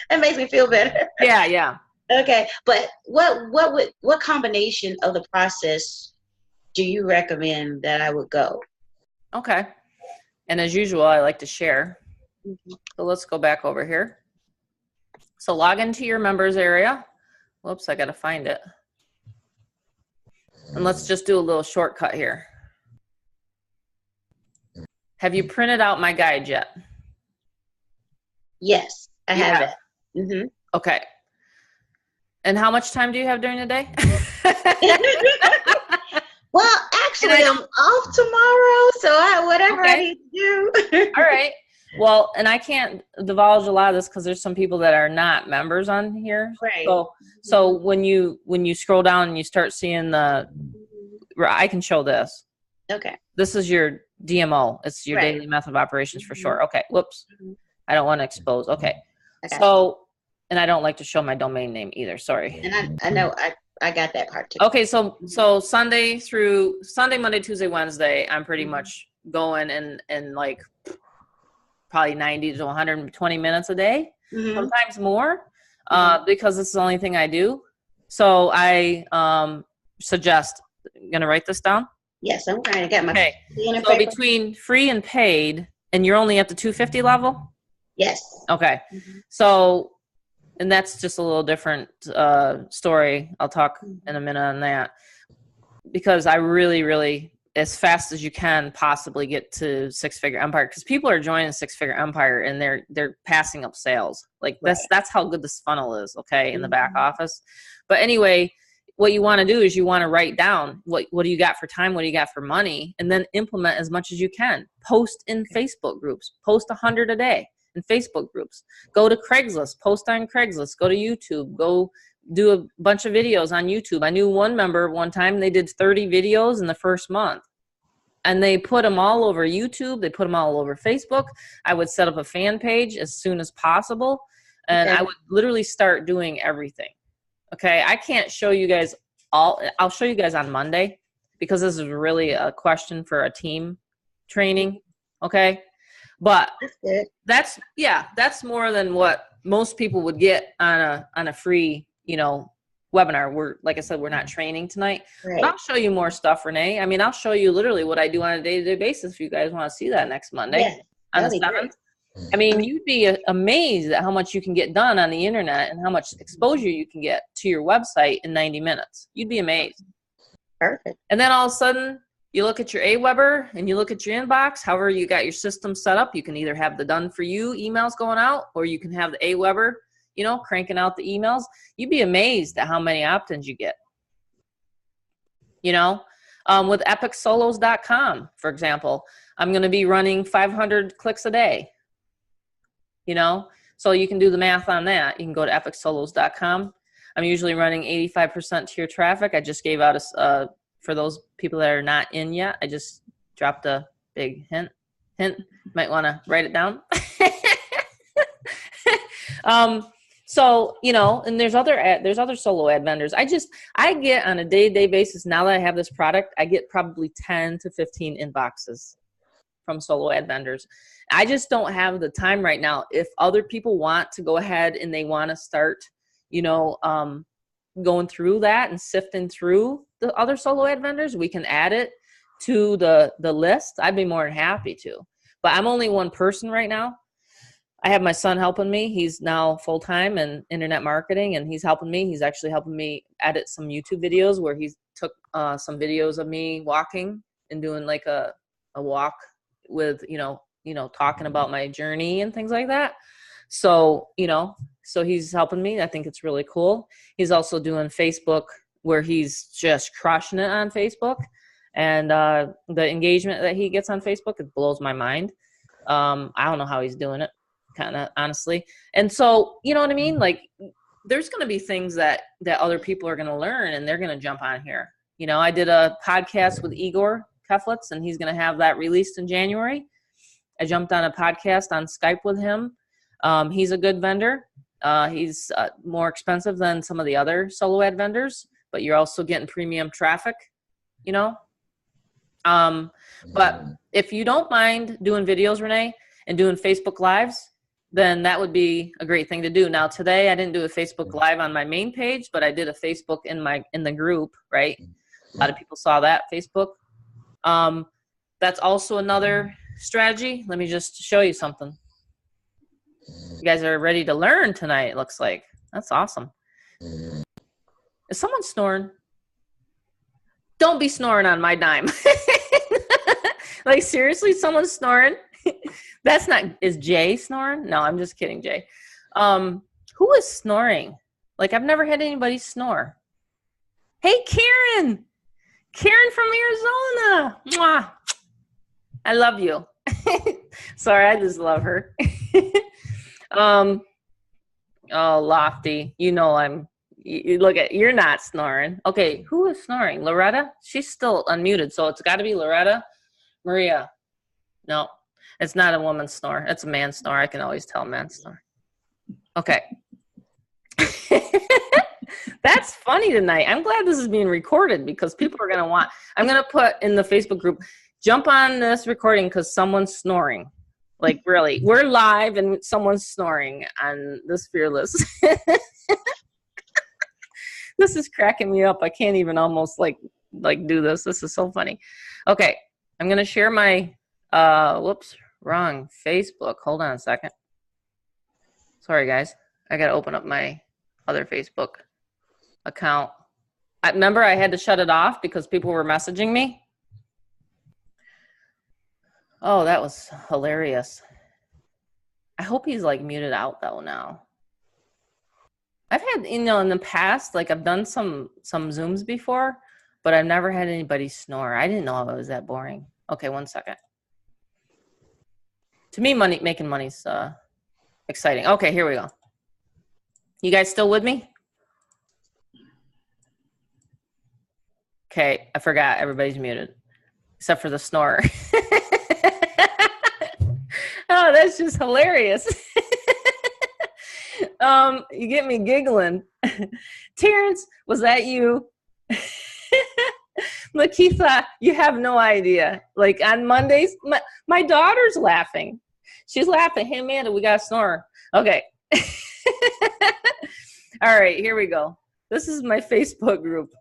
That makes me feel better. yeah. Okay, but what combination of the process do you recommend that I would go? Okay. And as usual, I like to share. So let's go back over here. So log into your members area. Whoops, I got to find it. And let's just do a little shortcut here. Have you printed out my guide yet? Yes, I You have have. it. Mm-hmm. Okay. And how much time do you have during the day? Well, actually, I'm off tomorrow, so whatever I need to do. All right. Well, and I can't divulge a lot of this because there's some people that are not members on here. Right. So when you scroll down and you start seeing I can show this. Okay. This is your DMO. It's your Right. daily method of operations for short. Okay. Whoops. I don't want to expose. Okay. And I don't like to show my domain name either. Sorry. And I know I got that part too. Okay. So Sunday, Monday, Tuesday, Wednesday, I'm pretty much going and like probably 90 to 120 minutes a day, sometimes more, because it's the only thing I do. So I suggest, I'm going to write this down. Yes, I'm trying to get my pen and paper. So between free and paid, and you're only at the 250 level? Yes. Okay. So, and that's just a little different story. I'll talk in a minute on that, because I really, really, as fast as you can possibly get to six-figure empire, because people are joining six-figure empire and they're passing up sales. Like that's how good this funnel is, okay, in the back office. But anyway, what you want to do is you want to write down what do you got for time, what do you got for money, and then implement as much as you can. Post in Facebook groups. Post 100 a day in Facebook groups. Go to Craigslist. Post on Craigslist. Go to YouTube. Go do a bunch of videos on YouTube. I knew one member one time, they did 30 videos in the first month. And they put them all over YouTube. They put them all over Facebook. I would set up a fan page as soon as possible. And I would literally start doing everything. Okay, I can't show you guys all. I'll show you guys on Monday, because this is really a question for a team training. Okay, but that's more than what most people would get on a free, webinar. We're, like I said, we're not training tonight. Right. But I'll show you more stuff, Renee. I mean, I'll show you literally what I do on a day-to-day basis if you guys want to see that next Monday on the 7th. I mean, you'd be amazed at how much you can get done on the internet and how much exposure you can get to your website in 90 minutes. You'd be amazed. Perfect. And then all of a sudden, you look at your AWeber and you look at your inbox, however you got your system set up. You can either have the done for you emails going out, or you can have the AWeber, cranking out the emails. You'd be amazed at how many opt-ins you get. With epicsolos.com, for example, I'm going to be running 500 clicks a day. So you can do the math on that. You can go to epicsolos.com. I'm usually running 85% to your traffic. I just gave out for those people that are not in yet, I just dropped a big hint. Might want to write it down. And there's other solo ad vendors. I get on a day-to-day basis, now that I have this product, I get probably 10 to 15 inboxes from solo ad vendors. I just don't have the time right now. If other people want to go ahead and they want to start, going through that and sifting through the other solo ad vendors, we can add it to the list. I'd be more than happy to. But I'm only one person right now. I have my son helping me. He's now full-time in internet marketing, and he's helping me. He's actually helping me edit some YouTube videos where he took some videos of me walking and doing like a walk with, talking about my journey and things like that. So, so he's helping me. I think it's really cool. He's also doing Facebook, where he's just crushing it on Facebook. And the engagement that he gets on Facebook, it blows my mind. I don't know how he's doing it, kind of honestly. And so, you know what I mean? Like, there's going to be things that other people are going to learn, and they're going to jump on here. I did a podcast with Igor Keflitz, and he's going to have that released in January. I jumped on a podcast on Skype with him. He's a good vendor. He's more expensive than some of the other solo ad vendors, but you're also getting premium traffic, you know? But if you don't mind doing videos, Renee, and doing Facebook Lives, then that would be a great thing to do. Now, today I didn't do a Facebook Live on my main page, but I did a Facebook in the group, right? A lot of people saw that, Facebook. That's also another strategy. Let me just show you something. You guys are ready to learn tonight, it looks like. That's awesome. Is someone snoring? Don't be snoring on my dime. Like, seriously, someone's snoring? That's not, is Jay snoring? No, I'm just kidding, Jay. Who is snoring? Like, I've never had anybody snore. Hey, Karen. Karen from Arizona. Mwah. I love you. Sorry, I just love her. Oh, Lofty. You know you look at, you're not snoring. Okay, who is snoring? Loretta? She's still unmuted, so it's got to be Loretta. Maria. No, it's not a woman's snore. It's a man's snore. I can always tell a man's snore. Okay. That's funny tonight. I'm glad this is being recorded because people are going to want, I'm going to put in the Facebook group, jump on this recording because someone's snoring. Like, really, we're live and someone's snoring on this Fearless. This is cracking me up. I can't even almost like do this. This is so funny. Okay, I'm going to share my, whoops, wrong Facebook. Hold on a second. Sorry, guys. I got to open up my other Facebook account. Remember, I had to shut it off because people were messaging me. Oh, that was hilarious. I hope he's like muted out though now. I've had, in the past, like I've done some Zooms before, but I've never had anybody snore. I didn't know it was that boring. Okay, one second. To me, making money's exciting. Okay, here we go. You guys still with me? Okay, I forgot everybody's muted, except for the snorer. Oh, that's just hilarious. You get me giggling. Terrence, was that you? Lakeitha, you have no idea. Like on Mondays, my daughter's laughing. She's laughing. Hey, Amanda, we got a snore. Okay. All right, here we go. This is my Facebook group.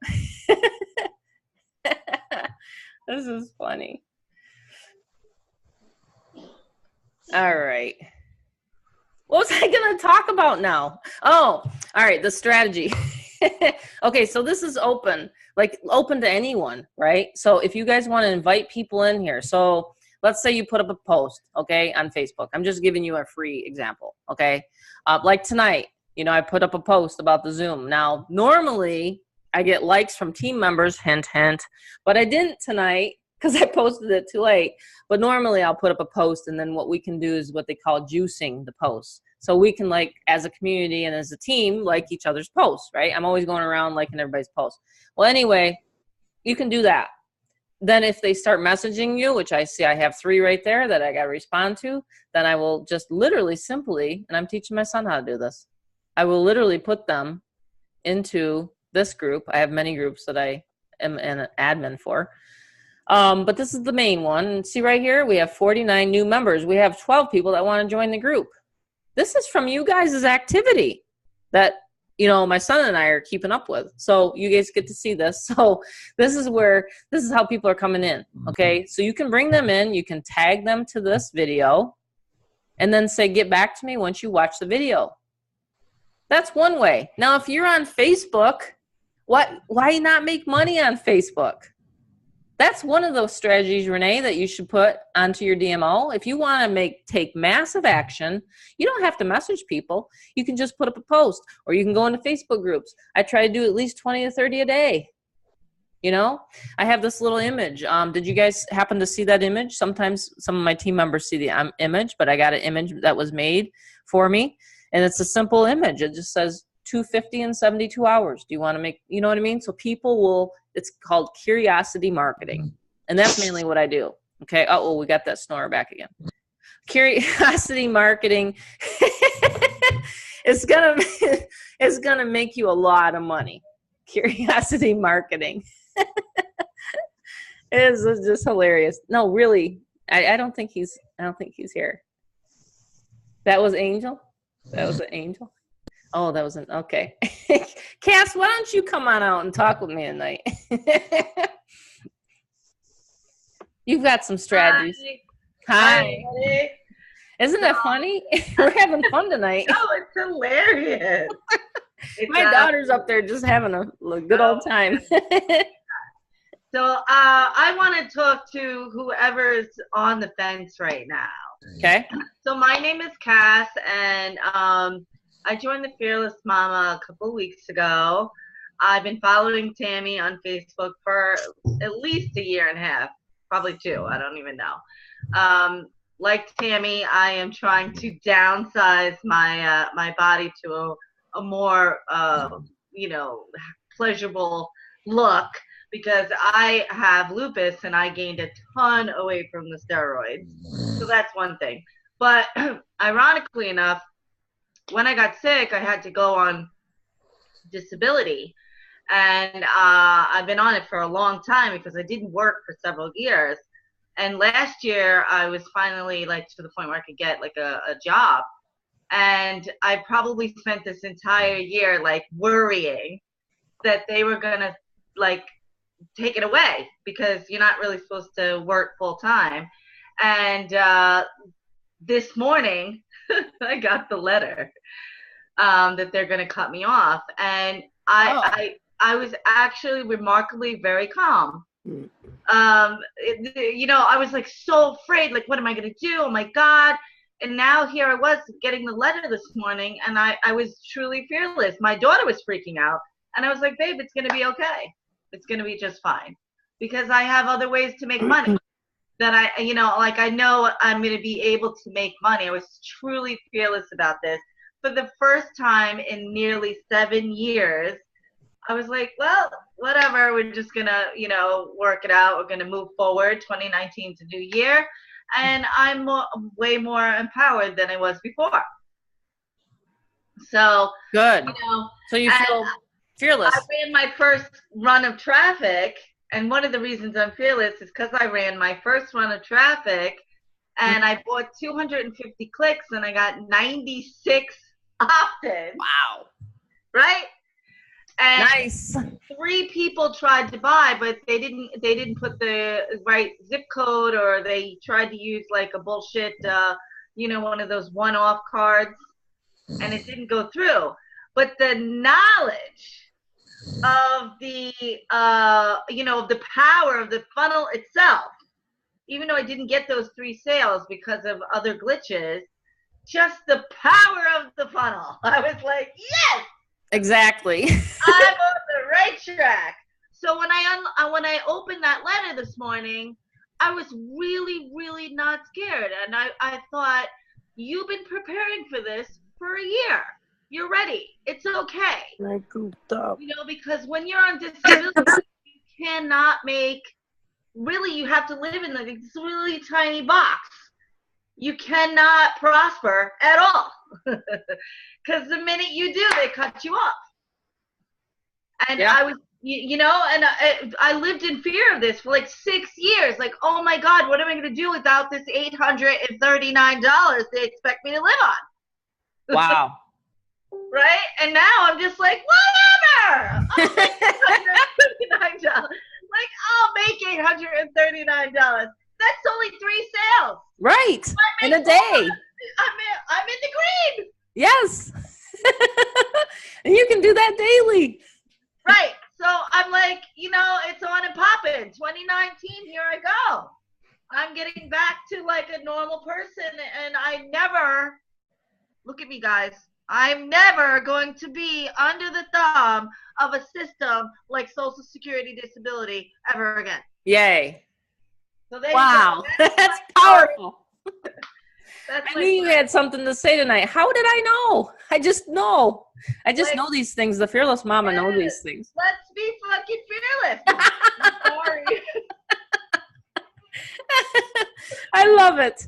This is funny. All right. What was I going to talk about now? Oh, all right, the strategy. Okay, so this is open to anyone, right? So if you guys want to invite people in here, so let's say you put up a post, okay, on Facebook. I'm just giving you a free example, okay? Like tonight, I put up a post about the Zoom. Now, normally I get likes from team members, hint, hint, but I didn't tonight because I posted it too late. But normally I'll put up a post, and then what we can do is what they call juicing the post. So we can, like, as a community and as a team, like each other's posts, right? I'm always going around liking everybody's posts. Well, anyway, you can do that. Then if they start messaging you, which I see I have 3 right there that I got to respond to, then I will just literally simply, and I'm teaching my son how to do this, I will literally put them into this group. I have many groups that I am an admin for. But this is the main one. See right here, we have 49 new members. We have 12 people that want to join the group. This is from you guys' activity that, my son and I are keeping up with. So you guys get to see this. So this is how people are coming in. Okay. So you can bring them in, you can tag them to this video and then say, get back to me once you watch the video. That's one way. Now, if you're on Facebook, why not make money on Facebook? That's one of those strategies, Renee, that you should put onto your DMO. If you want to take massive action, you don't have to message people. You can just put up a post, or you can go into Facebook groups. I try to do at least 20 to 30 a day. I have this little image. Did you guys happen to see that image? Sometimes some of my team members see the image, but I got an image that was made for me, and it's a simple image. It just says 250 in 72 hours. Do you want to make, you know what I mean? So people will, it's called curiosity marketing. And that's mainly what I do. Okay. Oh, well, we got that snorer back again. Curiosity marketing is going to make you a lot of money. Curiosity marketing. It's just hilarious. No, really, I don't think he's here. That was Angel? That was an Angel? Oh, that was okay. Cass, why don't you come on out and talk with me tonight? You've got some strategies. Hi. Hi. Isn't that funny? We're having fun tonight. Oh, it's hilarious. My daughter's up there just having a good old time. So I want to talk to whoever's on the fence right now. Okay. So my name is Cass, and I joined the Fearless Momma a couple weeks ago. I've been following Tammy on Facebook for at least a year and a half, probably 2. I don't even know. Like Tammy, I am trying to downsize my my body to a more pleasurable look, because I have lupus and I gained a ton away from the steroids. So that's one thing. But ironically enough, when I got sick, I had to go on disability. And I've been on it for a long time because I didn't work for several years. And last year, I was finally to the point where I could get a job. And I probably spent this entire year worrying that they were going to take it away, because you're not really supposed to work full time. And this morning, I got the letter that they're going to cut me off. And I was actually remarkably very calm. I was so afraid, what am I going to do? Oh my God. And now here I was getting the letter this morning, and I was truly fearless. My daughter was freaking out, and I was like, babe, it's going to be okay. It's going to be just fine, because I have other ways to make money that I know I'm going to be able to make money. I was truly fearless about this. For the first time in nearly 7 years, I was like, well, whatever. We're just going to, work it out. We're going to move forward. 2019 is a new year. And I'm way more empowered than I was before. So good. So you feel fearless. I ran my first run of traffic, and one of the reasons I'm fearless is because I ran my first run of traffic, and I bought 250 clicks, and I got 96 opt-ins. Wow. Right? And nice. 3 people tried to buy, but they didn't put the right zip code, or they tried to use a bullshit, one of those one-off cards, and it didn't go through. But the knowledge of the the power of the funnel itself, even though I didn't get those 3 sales because of other glitches, just the power of the funnel, I was like, yes. Exactly. I'm on the right track. So when I opened that letter this morning, I was really, really not scared. And I thought, you've been preparing for this for a year. You're ready. It's okay. I goofed up. Because when you're on disability, you cannot you have to live in this really tiny box. You cannot prosper at all. Because the minute you do, they cut you off. And I was, I lived in fear of this for 6 years. Oh my God, what am I going to do without this $839 they expect me to live on? Wow. Right? And now I'm just whatever. I'll make $839. I'll make $839. That's only 3 sales. Right. In a day. I'm in the green. Yes. And you can do that daily. Right. So I'm it's on and popping. 2019, here I go. I'm getting back to a normal person, and I never, look at me guys, I'm never going to be under the thumb of a system like Social Security disability ever again. Yay. So there wow. You go. That's powerful. I knew you had something to say tonight. How did I know? I just know. I just know these things. The Fearless Momma knows these things. Let's be fucking fearless. I'm sorry. I love it.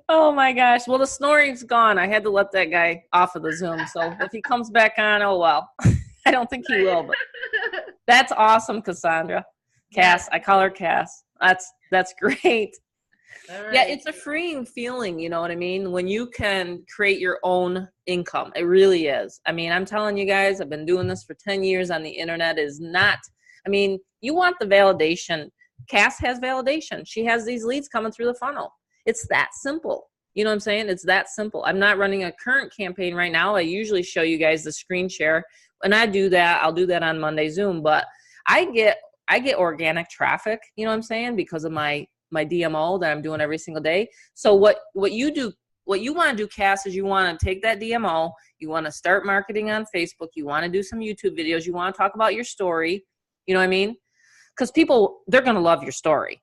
Oh my gosh. Well, the snoring's gone. I had to let that guy off of the Zoom. So if he comes back on, oh well. I don't think he will, but that's awesome, Cassandra. Cass, I call her Cass. That's great. All right. Yeah, it's a freeing feeling, you know what I mean? When you can create your own income. It really is. I mean, I'm telling you guys, I've been doing this for 10 years on the internet. Is not, I mean, you want the validation. Cass has validation. She has these leads coming through the funnel. It's that simple. You know what I'm saying? It's that simple. I'm not running a current campaign right now. I usually show you guys the screen share. When I do that, I'll do that on Monday Zoom, but I get organic traffic, you know what I'm saying? Because of my DMO that I'm doing every single day. So what you do, what you want to do, Cass, is you want to take that DMO, you want to start marketing on Facebook, you want to do some YouTube videos, you want to talk about your story, you know what I mean? Because people, they're going to love your story.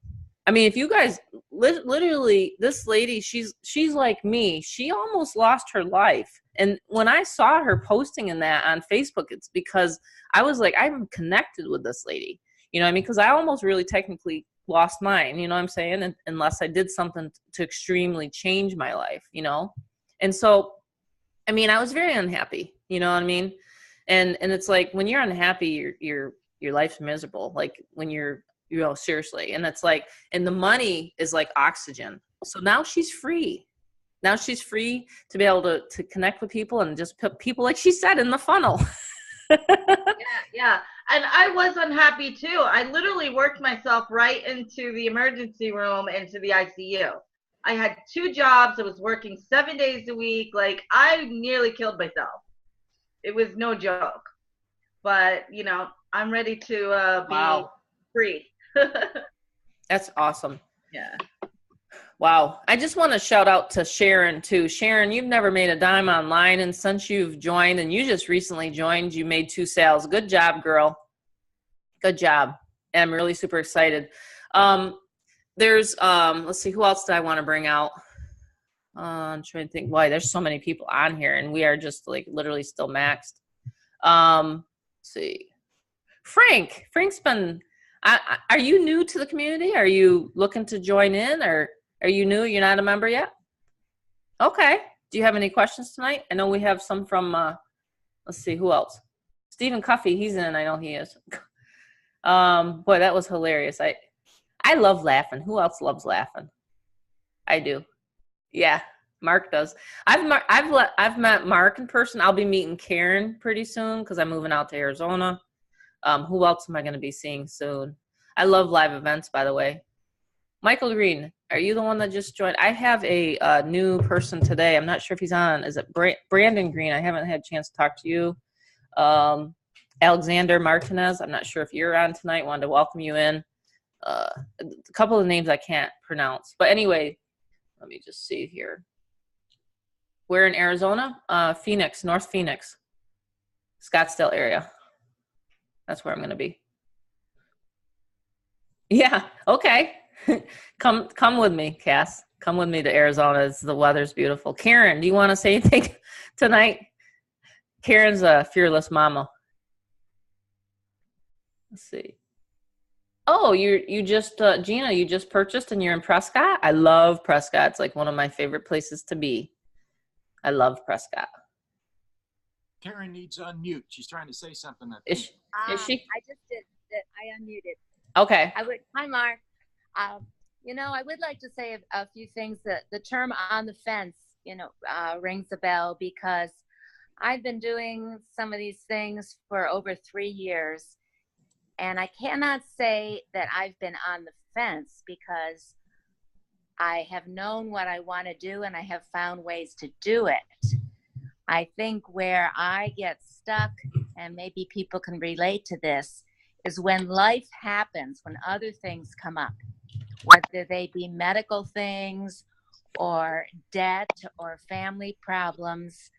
I mean, if you guys, literally, this lady, she's like me. She almost lost her life. And when I saw her posting in that on Facebook, it's because I was like, I'm connected with this lady. You know what I mean? Because I almost really technically lost mine, you know what I'm saying? And, unless I did something to extremely change my life, you know? And so, I mean, I was very unhappy, you know what I mean? And it's like, when you're unhappy, your life's miserable. Like when you're, you know, seriously. And it's like, and the money is like oxygen. So now she's free. Now she's free to be able to connect with people and just put people, like she said, in the funnel. Yeah. And I was unhappy too. I literally worked myself right into the emergency room, into the ICU. I had 2 jobs. I was working 7 days a week. Like, I nearly killed myself. It was no joke. But, you know, I'm ready to be free. That's awesome. Yeah. Wow. I just want to shout out to Sharon too. Sharon, you've never made a dime online, and since you've joined, and you just recently joined, you made 2 sales. Good job, girl. Good job. And I'm really super excited. There's, let's see, who else did I want to bring out? I'm trying to think. Why, there's so many people on here, and we are just like literally still maxed. Let's see. Frank's been, are you new to the community? Are you looking to join in, or are you new? You're not a member yet? Okay. Do you have any questions tonight? I know we have some from, let's see, who else? Stephen Cuffey, he's in. I know he is. Boy, that was hilarious. I love laughing. Who else loves laughing? I do. Yeah, Mark does. I've met Mark in person. I'll be meeting Karen pretty soon because I'm moving out to Arizona. Who else am I going to be seeing soon? I love live events, by the way. Michael Green, are you the one that just joined? I have a new person today. I'm not sure if he's on. Is it Brandon Green? I haven't had a chance to talk to you. Alexander Martinez, I'm not sure if you're on tonight. Wanted to welcome you in. A couple of names I can't pronounce. But anyway, let me just see here. We're in Arizona, Phoenix, North Phoenix, Scottsdale area. That's where I'm going to be. Yeah, okay. Come with me, Cass. Come with me to Arizona. The weather's beautiful. Karen, do you want to say anything tonight? Karen's a fearless mama. Let's see. Oh, you just, Gina, you just purchased and you're in Prescott? I love Prescott. It's like one of my favorite places to be. I love Prescott. Karen needs to unmute. She's trying to say something. Is she? I just did that. I unmuted. Okay. Hi, Mark. You know, I would like to say a few things. That the term "on the fence," you know, rings a bell because I've been doing some of these things for over 3 years, and I cannot say that I've been on the fence because I have known what I want to do and I have found ways to do it. I think where I get stuck, and maybe people can relate to this, is when life happens, when other things come up, whether they be medical things or debt or family problems.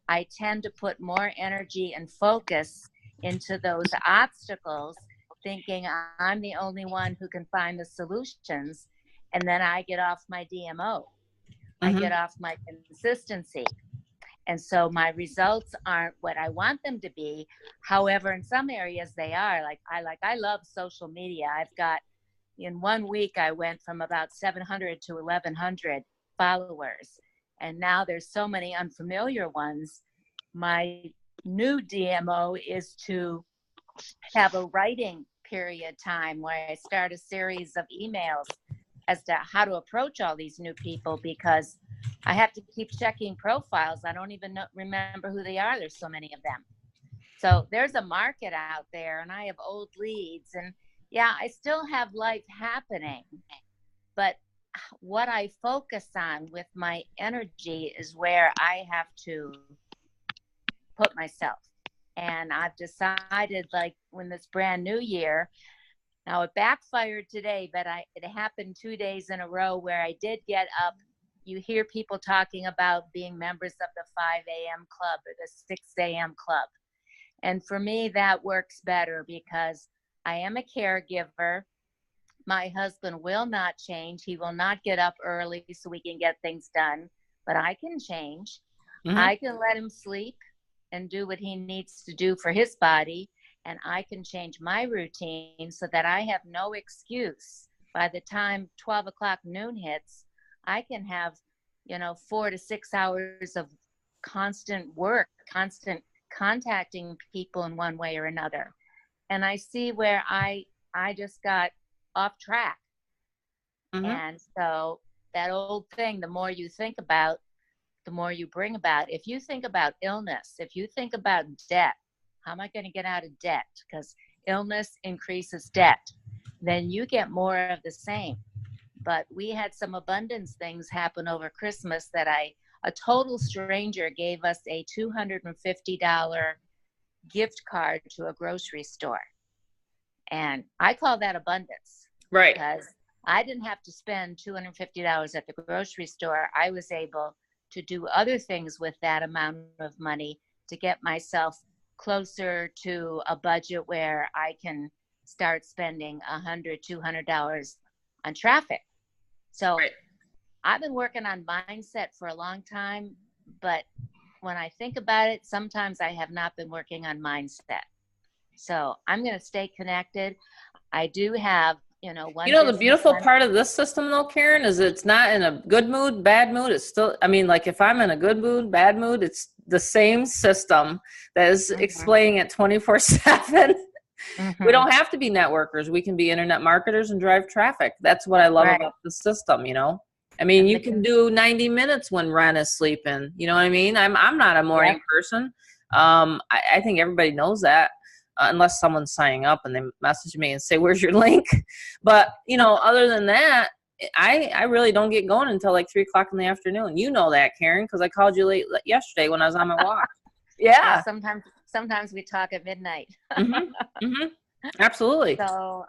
I tend to put more energy and focus into those obstacles, thinking I'm the only one who can find the solutions. And then I get off my DMO. I get off my consistency. And so my results aren't what I want them to be. However, in some areas they are. I love social media. I've got, in 1 week, I went from about 700 to 1,100 followers. And now there's so many unfamiliar ones. My new DMO is to have a writing period time where I start a series of emails as to how to approach all these new people, because I have to keep checking profiles. I don't even remember who they are. There's so many of them. So there's a market out there, and I have old leads, and yeah, I still have life happening, but what I focus on with my energy is where I have to put myself. And I've decided, like, when this brand new year, now it backfired today, but it happened 2 days in a row where I did get up. You hear people talking about being members of the 5 a.m. club or the 6 a.m. club. And for me, that works better because I am a caregiver. My husband will not change. He will not get up early so we can get things done, but I can change. Mm-hmm. I can let him sleep and do what he needs to do for his body, and I can change my routine so that I have no excuse. By the time 12 o'clock noon hits, I can have, 4 to 6 hours of constant work, constant contacting people in one way or another. And I see where I just got off track. Mm-hmm. And so that old thing, the more you think about, the more you bring about. If you think about illness, if you think about debt, how am I going to get out of debt? Because illness increases debt. Then you get more of the same. But we had some abundance things happen over Christmas that a total stranger gave us a $250 gift card to a grocery store. And I call that abundance. Right. Because I didn't have to spend $250 at the grocery store. I was able to do other things with that amount of money to get myself closer to a budget where I can start spending $100, $200 on traffic. So right. I've been working on mindset for a long time, but when I think about it, sometimes I have not been working on mindset. So I'm going to stay connected. I do have, the beautiful part of this system though, Karen, is it's not in a good mood, bad mood. It's still, like if I'm in a good mood, bad mood, it's the same system that is explaining it 24/7. Mm-hmm. We don't have to be networkers. We can be internet marketers and drive traffic. That's what I love about the system, you can do 90 minutes when Ren is sleeping. You know what I mean? I'm not a morning person. I think everybody knows that. Unless someone's signing up and they message me and say, where's your link? But, other than that, I really don't get going until like 3 o'clock in the afternoon. You know that, Karen, because I called you late yesterday when I was on my walk. Yeah. Sometimes we talk at midnight. Mm-hmm. Mm-hmm. Absolutely. So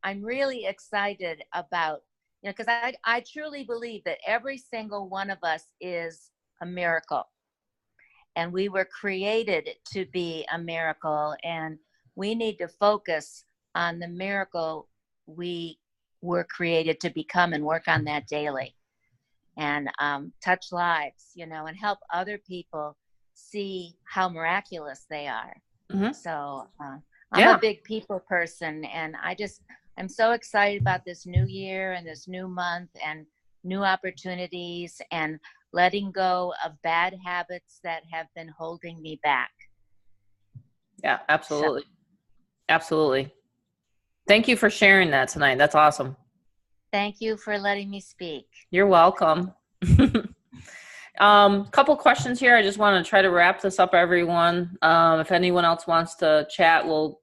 I'm really excited about, because I truly believe that every single one of us is a miracle. And we were created to be a miracle. And we need to focus on the miracle we were created to become and work on that daily. And touch lives, and help other people see how miraculous they are. Mm-hmm. So I'm a big people person, and I'm so excited about this new year and this new month and new opportunities and letting go of bad habits that have been holding me back. Yeah, absolutely. Absolutely. Thank you for sharing that tonight. That's awesome. Thank you for letting me speak. You're welcome. Couple questions here. I just want to try to wrap this up, everyone. If anyone else wants to chat, we'll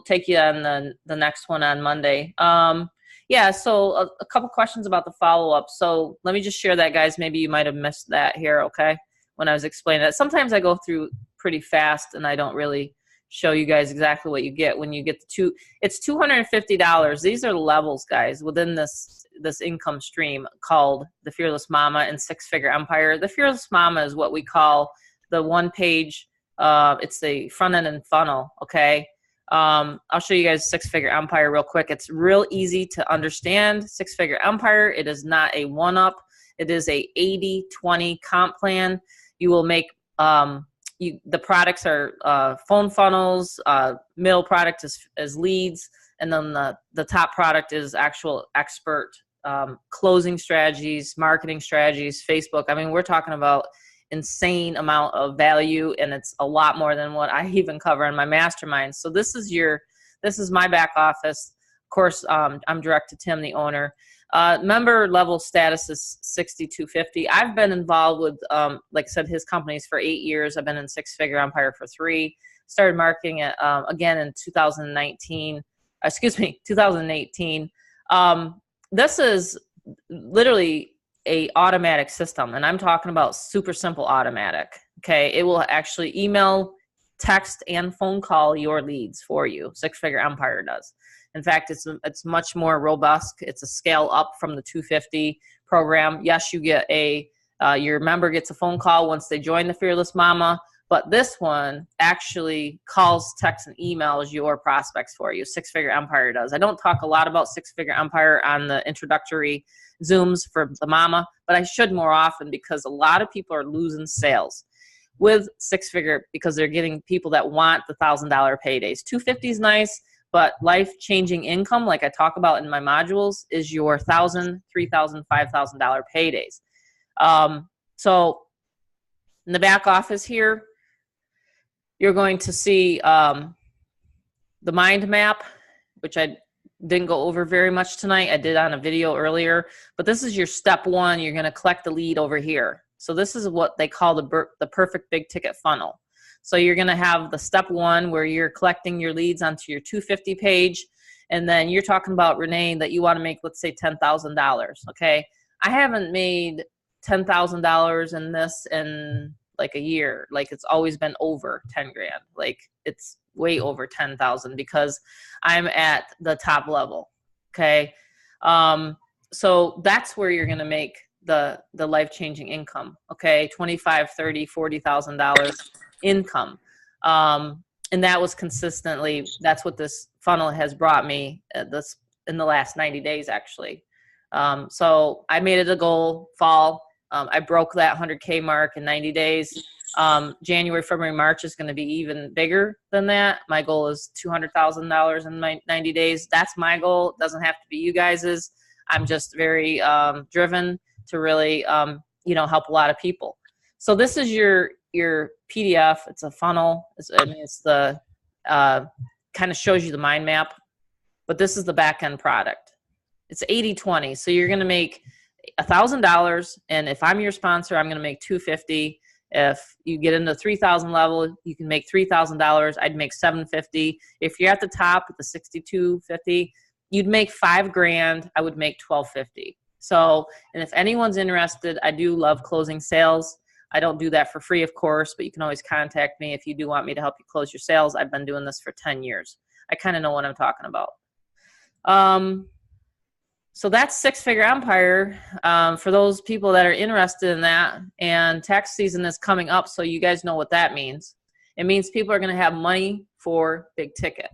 take you on the next one on Monday. So a couple questions about the follow-up. So let me just share that, guys. Maybe you might have missed that here, okay, when I was explaining it. Sometimes I go through pretty fast and I don't really show you guys exactly what you get when you get it's $250. These are levels, guys, within this income stream called the Fearless Momma and Six Figure Empire. The Fearless Momma is what we call the one page, it's the front end and funnel, okay? I'll show you guys Six Figure Empire real quick. It's real easy to understand. Six Figure Empire, it is not a one-up. It is a 80-20 comp plan. You will make the products are phone funnels, middle product is leads, and then the top product is actual expert closing strategies, marketing strategies, Facebook. I mean, we're talking about insane amount of value, and it's a lot more than what I even cover in my mastermind. So this is my back office. Of course, I'm direct to Tim, the owner. Member level status is 6250. I've been involved with, like I said, his companies for 8 years. I've been in Six Figure Empire for 3. Started marketing it again in 2018. This is literally a automatic system, and I'm talking about super simple automatic. Okay, it will actually email, text, and phone call your leads for you. Six Figure Empire does. In fact, it's much more robust. It's a scale up from the 250 program. Yes, you get your member gets a phone call once they join the Fearless Momma, but this one actually calls, texts, and emails your prospects for you. Six Figure Empire does. I don't talk a lot about Six Figure Empire on the introductory Zooms for the Mama, but I should more often, because a lot of people are losing sales with Six Figure because they're getting people that want the $1,000 paydays. 250 is nice, but life-changing income, like I talk about in my modules, is your $1,000, $3,000, $5,000 paydays. So in the back office here, you're going to see the mind map, which I didn't go over very much tonight. I did on a video earlier, but this is your step one. You're going to collect the lead over here. So this is what they call the perfect big ticket funnel. So you're going to have the step one where you're collecting your leads onto your 250 page. And then you're talking about, Renee, that you want to make, let's say, $10,000. Okay. I haven't made $10,000 in this in like a year. Like, it's always been over 10 grand. Like, it's way over 10,000 because I'm at the top level. Okay. So that's where you're going to make the life-changing income. Okay. $25,000, $30,000, $40,000 income. And that was consistently, that's what this funnel has brought me this in the last 90 days, actually. So I made it a goal fall. I broke that 100K mark in 90 days. January, February, March is going to be even bigger than that. My goal is $200,000 in my 90 days. That's my goal. It doesn't have to be you guys's. I'm just very driven to really, help a lot of people. So this is your PDF. It's a funnel. It's the kind of shows you the mind map, but this is the back end product. It's 80-20. So you're going to make $1,000, and if I'm your sponsor, I'm going to make $250. If you get into 3,000 level, you can make $3,000. I'd make $750. If you're at the top at the 6250, you'd make $5,000. I would make $1,250. So, and if anyone's interested, I do love closing sales. I don't do that for free, of course, but you can always contact me if you do want me to help you close your sales. I've been doing this for 10 years. I kind of know what I'm talking about. So that's Six Figure Empire for those people that are interested in that. And tax season is coming up, so you guys know what that means. It means people are going to have money for big ticket.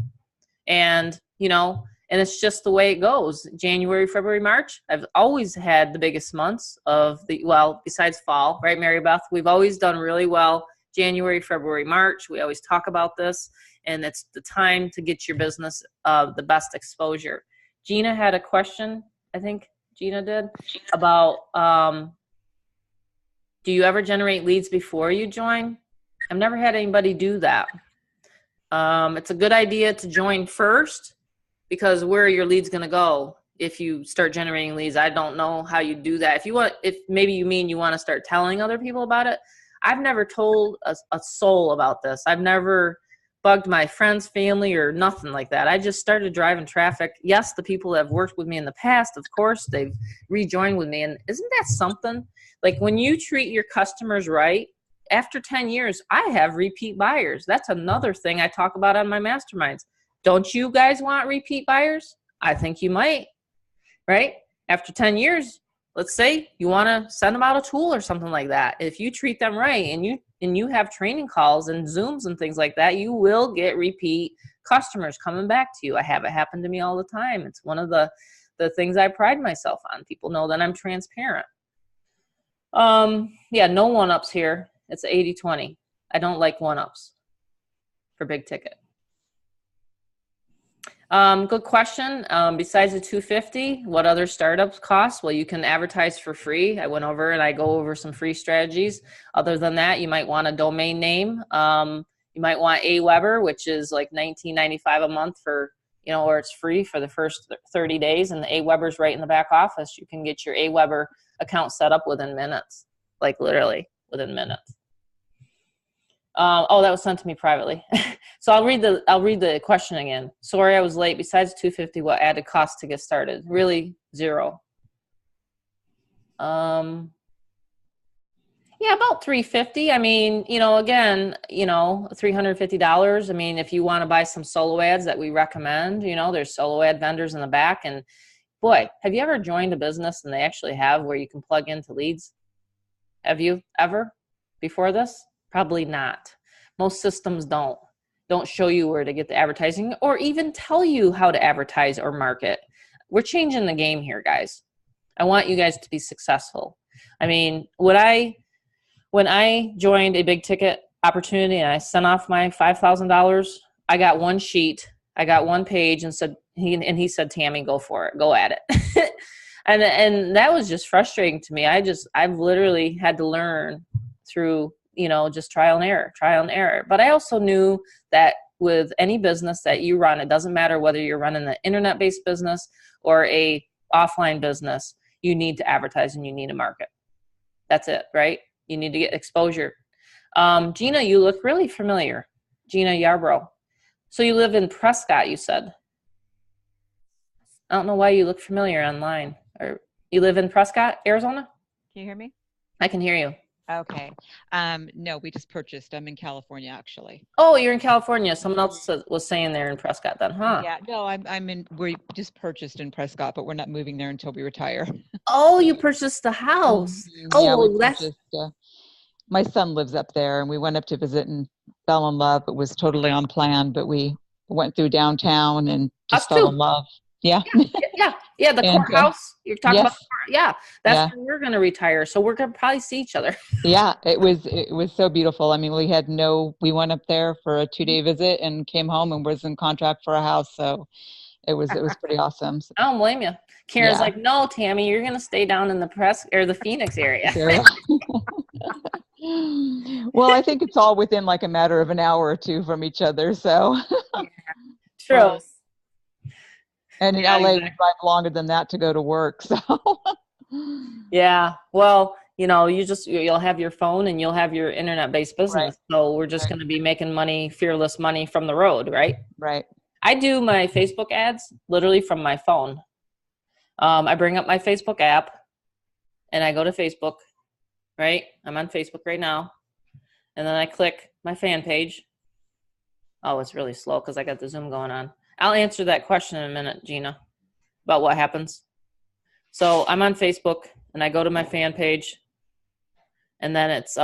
And, and it's just the way it goes. January, February, March, I've always had the biggest months of besides fall, right, Marybeth? We've always done really well. January, February, March, we always talk about this. And it's the time to get your business the best exposure. Gina had a question, I think Gina did, about do you ever generate leads before you join? I've never had anybody do that. It's a good idea to join first, because where are your leads going to go if you start generating leads? I don't know how you do that. If maybe you mean you want to start telling other people about it. I've never told a soul about this. I've never bugged my friends, family, or nothing like that. I just started driving traffic. Yes, the people that have worked with me in the past, of course, they've rejoined with me. And isn't that something? Like, when you treat your customers right, after 10 years, I have repeat buyers. That's another thing I talk about on my masterminds. Don't you guys want repeat buyers? I think you might, right? After 10 years, let's say you want to send them out a tool or something like that. If you treat them right and you have training calls and Zooms and things like that, you will get repeat customers coming back to you. I have it happen to me all the time. It's one of the things I pride myself on. People know that I'm transparent. Yeah, no one-ups here. It's 80-20. I don't like one-ups for big ticket. Good question. Besides the 250, what other startups cost? Well, you can advertise for free. I went over and I go over some free strategies. Other than that, you might want a domain name. You might want Aweber, which is like $19.95 a month for, or it's free for the first 30 days. And the Aweber's right in the back office. You can get your Aweber account set up within minutes, like literally within minutes. That was sent to me privately. So I'll read the question again. Sorry, I was late. Besides 250, what added cost to get started? Really, zero. Yeah, about 350. I mean, again, $350. I mean, if you want to buy some solo ads that we recommend, there's solo ad vendors in the back. And boy, have you ever joined a business and they actually have where you can plug into leads? Have you ever before this? Probably not. Most systems don't show you where to get the advertising or even tell you how to advertise or market. We're changing the game here, guys. I want you guys to be successful. I mean, when I joined a big ticket opportunity and I sent off my $5,000, I got one sheet, I got one page and he said, Tammy, go for it, go at it. and that was just frustrating to me. I've literally had to learn through just trial and error. But I also knew that with any business that you run, it doesn't matter whether you're running an internet-based business or a offline business, you need to advertise and you need to market. That's it, right? You need to get exposure. Gina, you look really familiar. Gina Yarbrough. So you live in Prescott, you said. I don't know why you look familiar online. Or you live in Prescott, Arizona? Can you hear me? I can hear you. Okay. No, we just purchased. I'm in California, actually. Oh, you're in California. Someone else was saying they're in Prescott then, huh? Yeah. No, we just purchased in Prescott, but we're not moving there until we retire. Oh, you purchased the house. My son lives up there, and we went up to visit and fell in love. It was totally unplanned, but we went through downtown and just fell in love. Yeah. Yeah. The courthouse you're talking about. Yeah. That's where we're going to retire. So we're going to probably see each other. Yeah. It was so beautiful. I mean, we went up there for a 2-day visit and came home and was in contract for a house. So it was pretty awesome. So, I don't blame you. Karen's like, no, Tammy, you're going to stay down in the Phoenix area. Well, I think it's all within like a matter of an hour or two from each other. So true. And in LA, we drive longer than that to go to work. So yeah, well, you'll have your phone and you'll have your internet-based business. Right. So we're just going to be making money, fearless money from the road, right? Right. I do my Facebook ads literally from my phone. I bring up my Facebook app and I go to Facebook, right? I'm on Facebook right now. And then I click my fan page. Oh, it's really slow because I got the Zoom going on. I'll answer that question in a minute, Gina, about what happens. So I'm on Facebook and I go to my fan page and then it's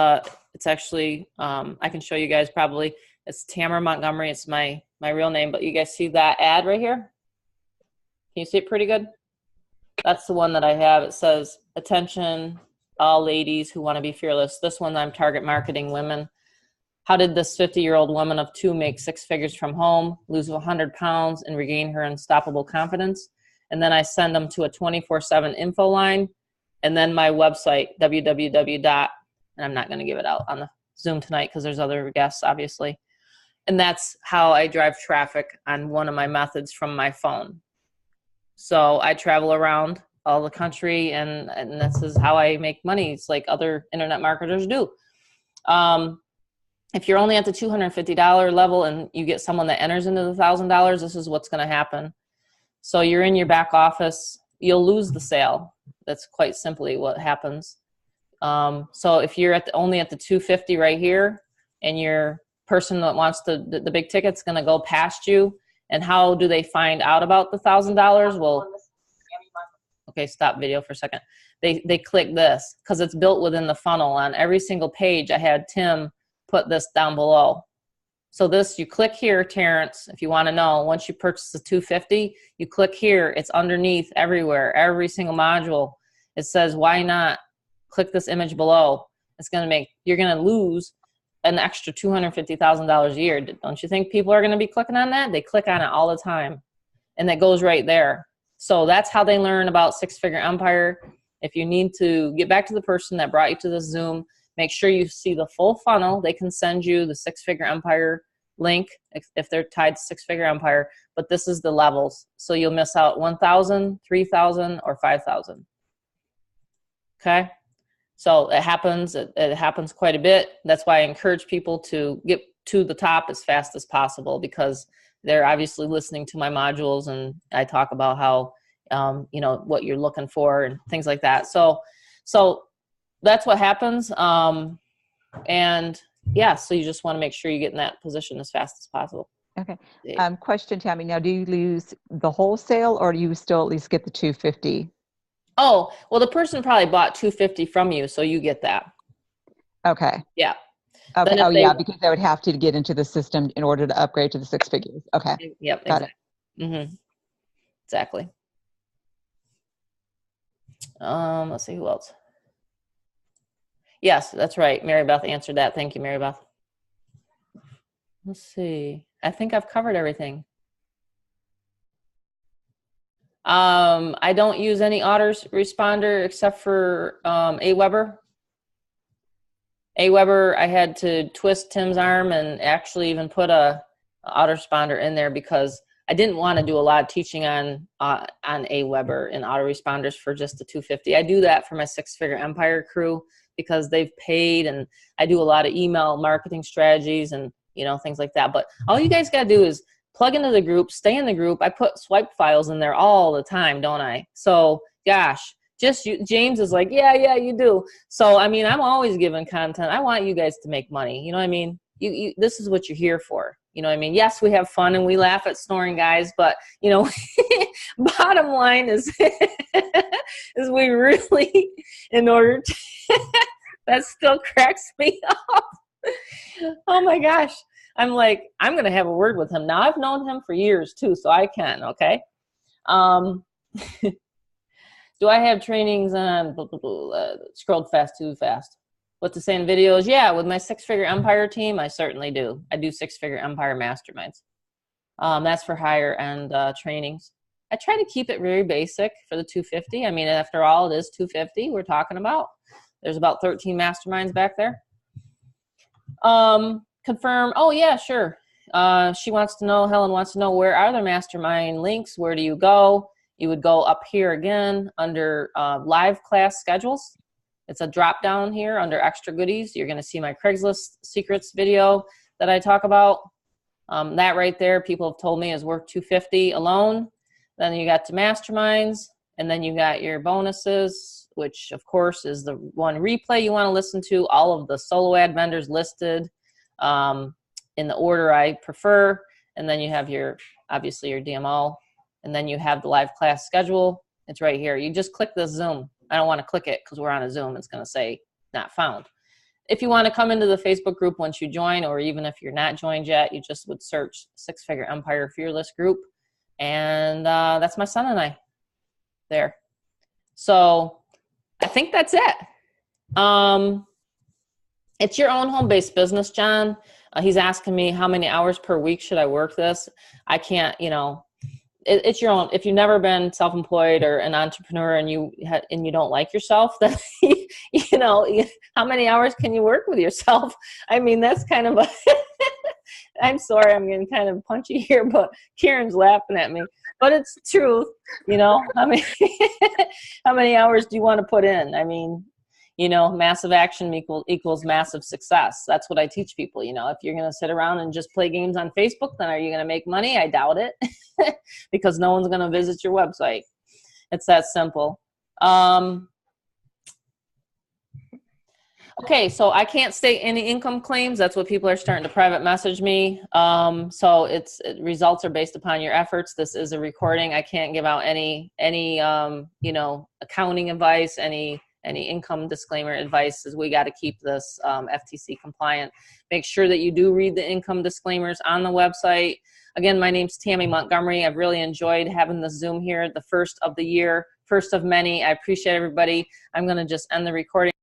actually, I can show you guys probably, it's Tamara Montgomery. It's my real name, but you guys see that ad right here? Can you see it pretty good? That's the one that I have. It says, attention, all ladies who want to be fearless. This one, I'm target marketing women. How did this 50-year-old woman of 2 make 6 figures from home, lose 100 pounds, and regain her unstoppable confidence? And then I send them to a 24/7 info line, and then my website, and I'm not going to give it out on the Zoom tonight because there's other guests, obviously. And that's how I drive traffic on one of my methods from my phone. So I travel around all the country, and this is how I make money. It's like other internet marketers do. If you're only at the $250 level and you get someone that enters into the $1,000, this is what's going to happen. So you're in your back office, you'll lose the sale. That's quite simply what happens. So if you're only at the 250 right here, and your person that wants the big ticket's going to go past you, and how do they find out about the $1,000? Well, okay, stop video for a second. They click this because it's built within the funnel. On every single page, I had Tim put this down below. So this, you click here, Terrence, if you want to know. Once you purchase the 250, you click here. It's underneath everywhere, every single module. It says, why not click this image below? It's going to make, you're going to lose an extra $250,000 a year. Don't you think people are going to be clicking on that? They click on it all the time. and that goes right there. So that's how they learn about six-figure empire. If you need to get back to the person that brought you to the Zoom, make sure you see the full funnel. They can send you the six-figure empire link if they're tied to six-figure empire, but this is the levels. So you'll miss out 1,000, 3,000, or 5,000. Okay? So it happens quite a bit. That's why I encourage people to get to the top as fast as possible, because they're obviously listening to my modules, and I talk about how, you know, what you're looking for and things like that. So that's what happens. And yeah, so you just want to make sure you get in that position as fast as possible. Okay. Question, Tammy. Now, do you lose the wholesale, or do you still at least get the 250? Oh, well, the person probably bought 250 from you, so you get that. Okay. Yeah. Okay. Oh, yeah, because they would have to get into the system in order to upgrade to the six figures. Okay. Yep. Got it. Mm-hmm. Exactly. Let's see who else. Yes, that's right. Marybeth answered that. Thank you, Marybeth. Let's see. I think I've covered everything. I don't use any autoresponder except for Aweber. Aweber, I had to twist Tim's arm and actually even put a autoresponder in there because I didn't want to do a lot of teaching on Aweber and autoresponders for just the 250. I do that for my six-figure empire crew because they've paid, and I do a lot of email marketing strategies and, you know, things like that. But all you guys got to do is plug into the group, stay in the group. I put swipe files in there all the time, don't I? So, gosh, James is like, yeah, you do. So, I mean, I'm always giving content. I want you guys to make money. You know what I mean? This is what you're here for. You know what I mean? Yes, we have fun and we laugh at snoring guys, but, you know, bottom line is, is we really, in order to, that still cracks me up. Oh my gosh. I'm like, I'm going to have a word with him. Now, I've known him for years too, so I can, okay? Do I have trainings on, scrolled too fast. What to say in videos? Yeah, with my six-figure empire team, I certainly do. I do six-figure empire masterminds. That's for higher end trainings. I try to keep it very basic for the 250. I mean, after all, it is 250 we're talking about. There's about 13 masterminds back there. Confirm. Oh, yeah, sure. She wants to know, Helen wants to know, where are the mastermind links? Where do you go? You would go up here again under live class schedules. It's a drop down here under extra goodies. You're going to see my Craigslist secrets video that I talk about. That right there, people have told me is worth $250 alone. Then you got the masterminds, and then you got your bonuses, which of course is the one replay you want to listen to. All of the solo ad vendors listed in the order I prefer. And then you have your, obviously your DMO, and then you have the live class schedule. It's right here. You just click this Zoom. I don't want to click it because we're on a Zoom. It's going to say not found. If you want to come into the Facebook group once you join, or even if you're not joined yet, you just would search Six-Figure Empire Fearless Group. And that's my son and I there. So I think that's it. It's your own home-based business, John. He's asking me how many hours per week should I work this. I can't, you know, it's your own. If you've never been self-employed or an entrepreneur and you don't like yourself, then you know, how many hours can you work with yourself? I mean, that's kind of a I'm sorry, I'm getting kind of punchy here, but Karen's laughing at me. But it's true, you know. How many hours do you want to put in? I mean, you know, massive action equals massive success. That's what I teach people. You know, if you're going to sit around and just play games on Facebook, then are you going to make money? I doubt it, because no one's going to visit your website. It's that simple. Okay, so I can't state any income claims. That's what people are starting to private message me. So results are based upon your efforts. This is a recording. I can't give out any you know, accounting advice, any income disclaimer advice, is we got to keep this FTC compliant. Make sure that you do read the income disclaimers on the website. Again, my name's Tammy Montgomery. I've really enjoyed having the Zoom here, the first of the year, first of many. I appreciate everybody. I'm going to just end the recording.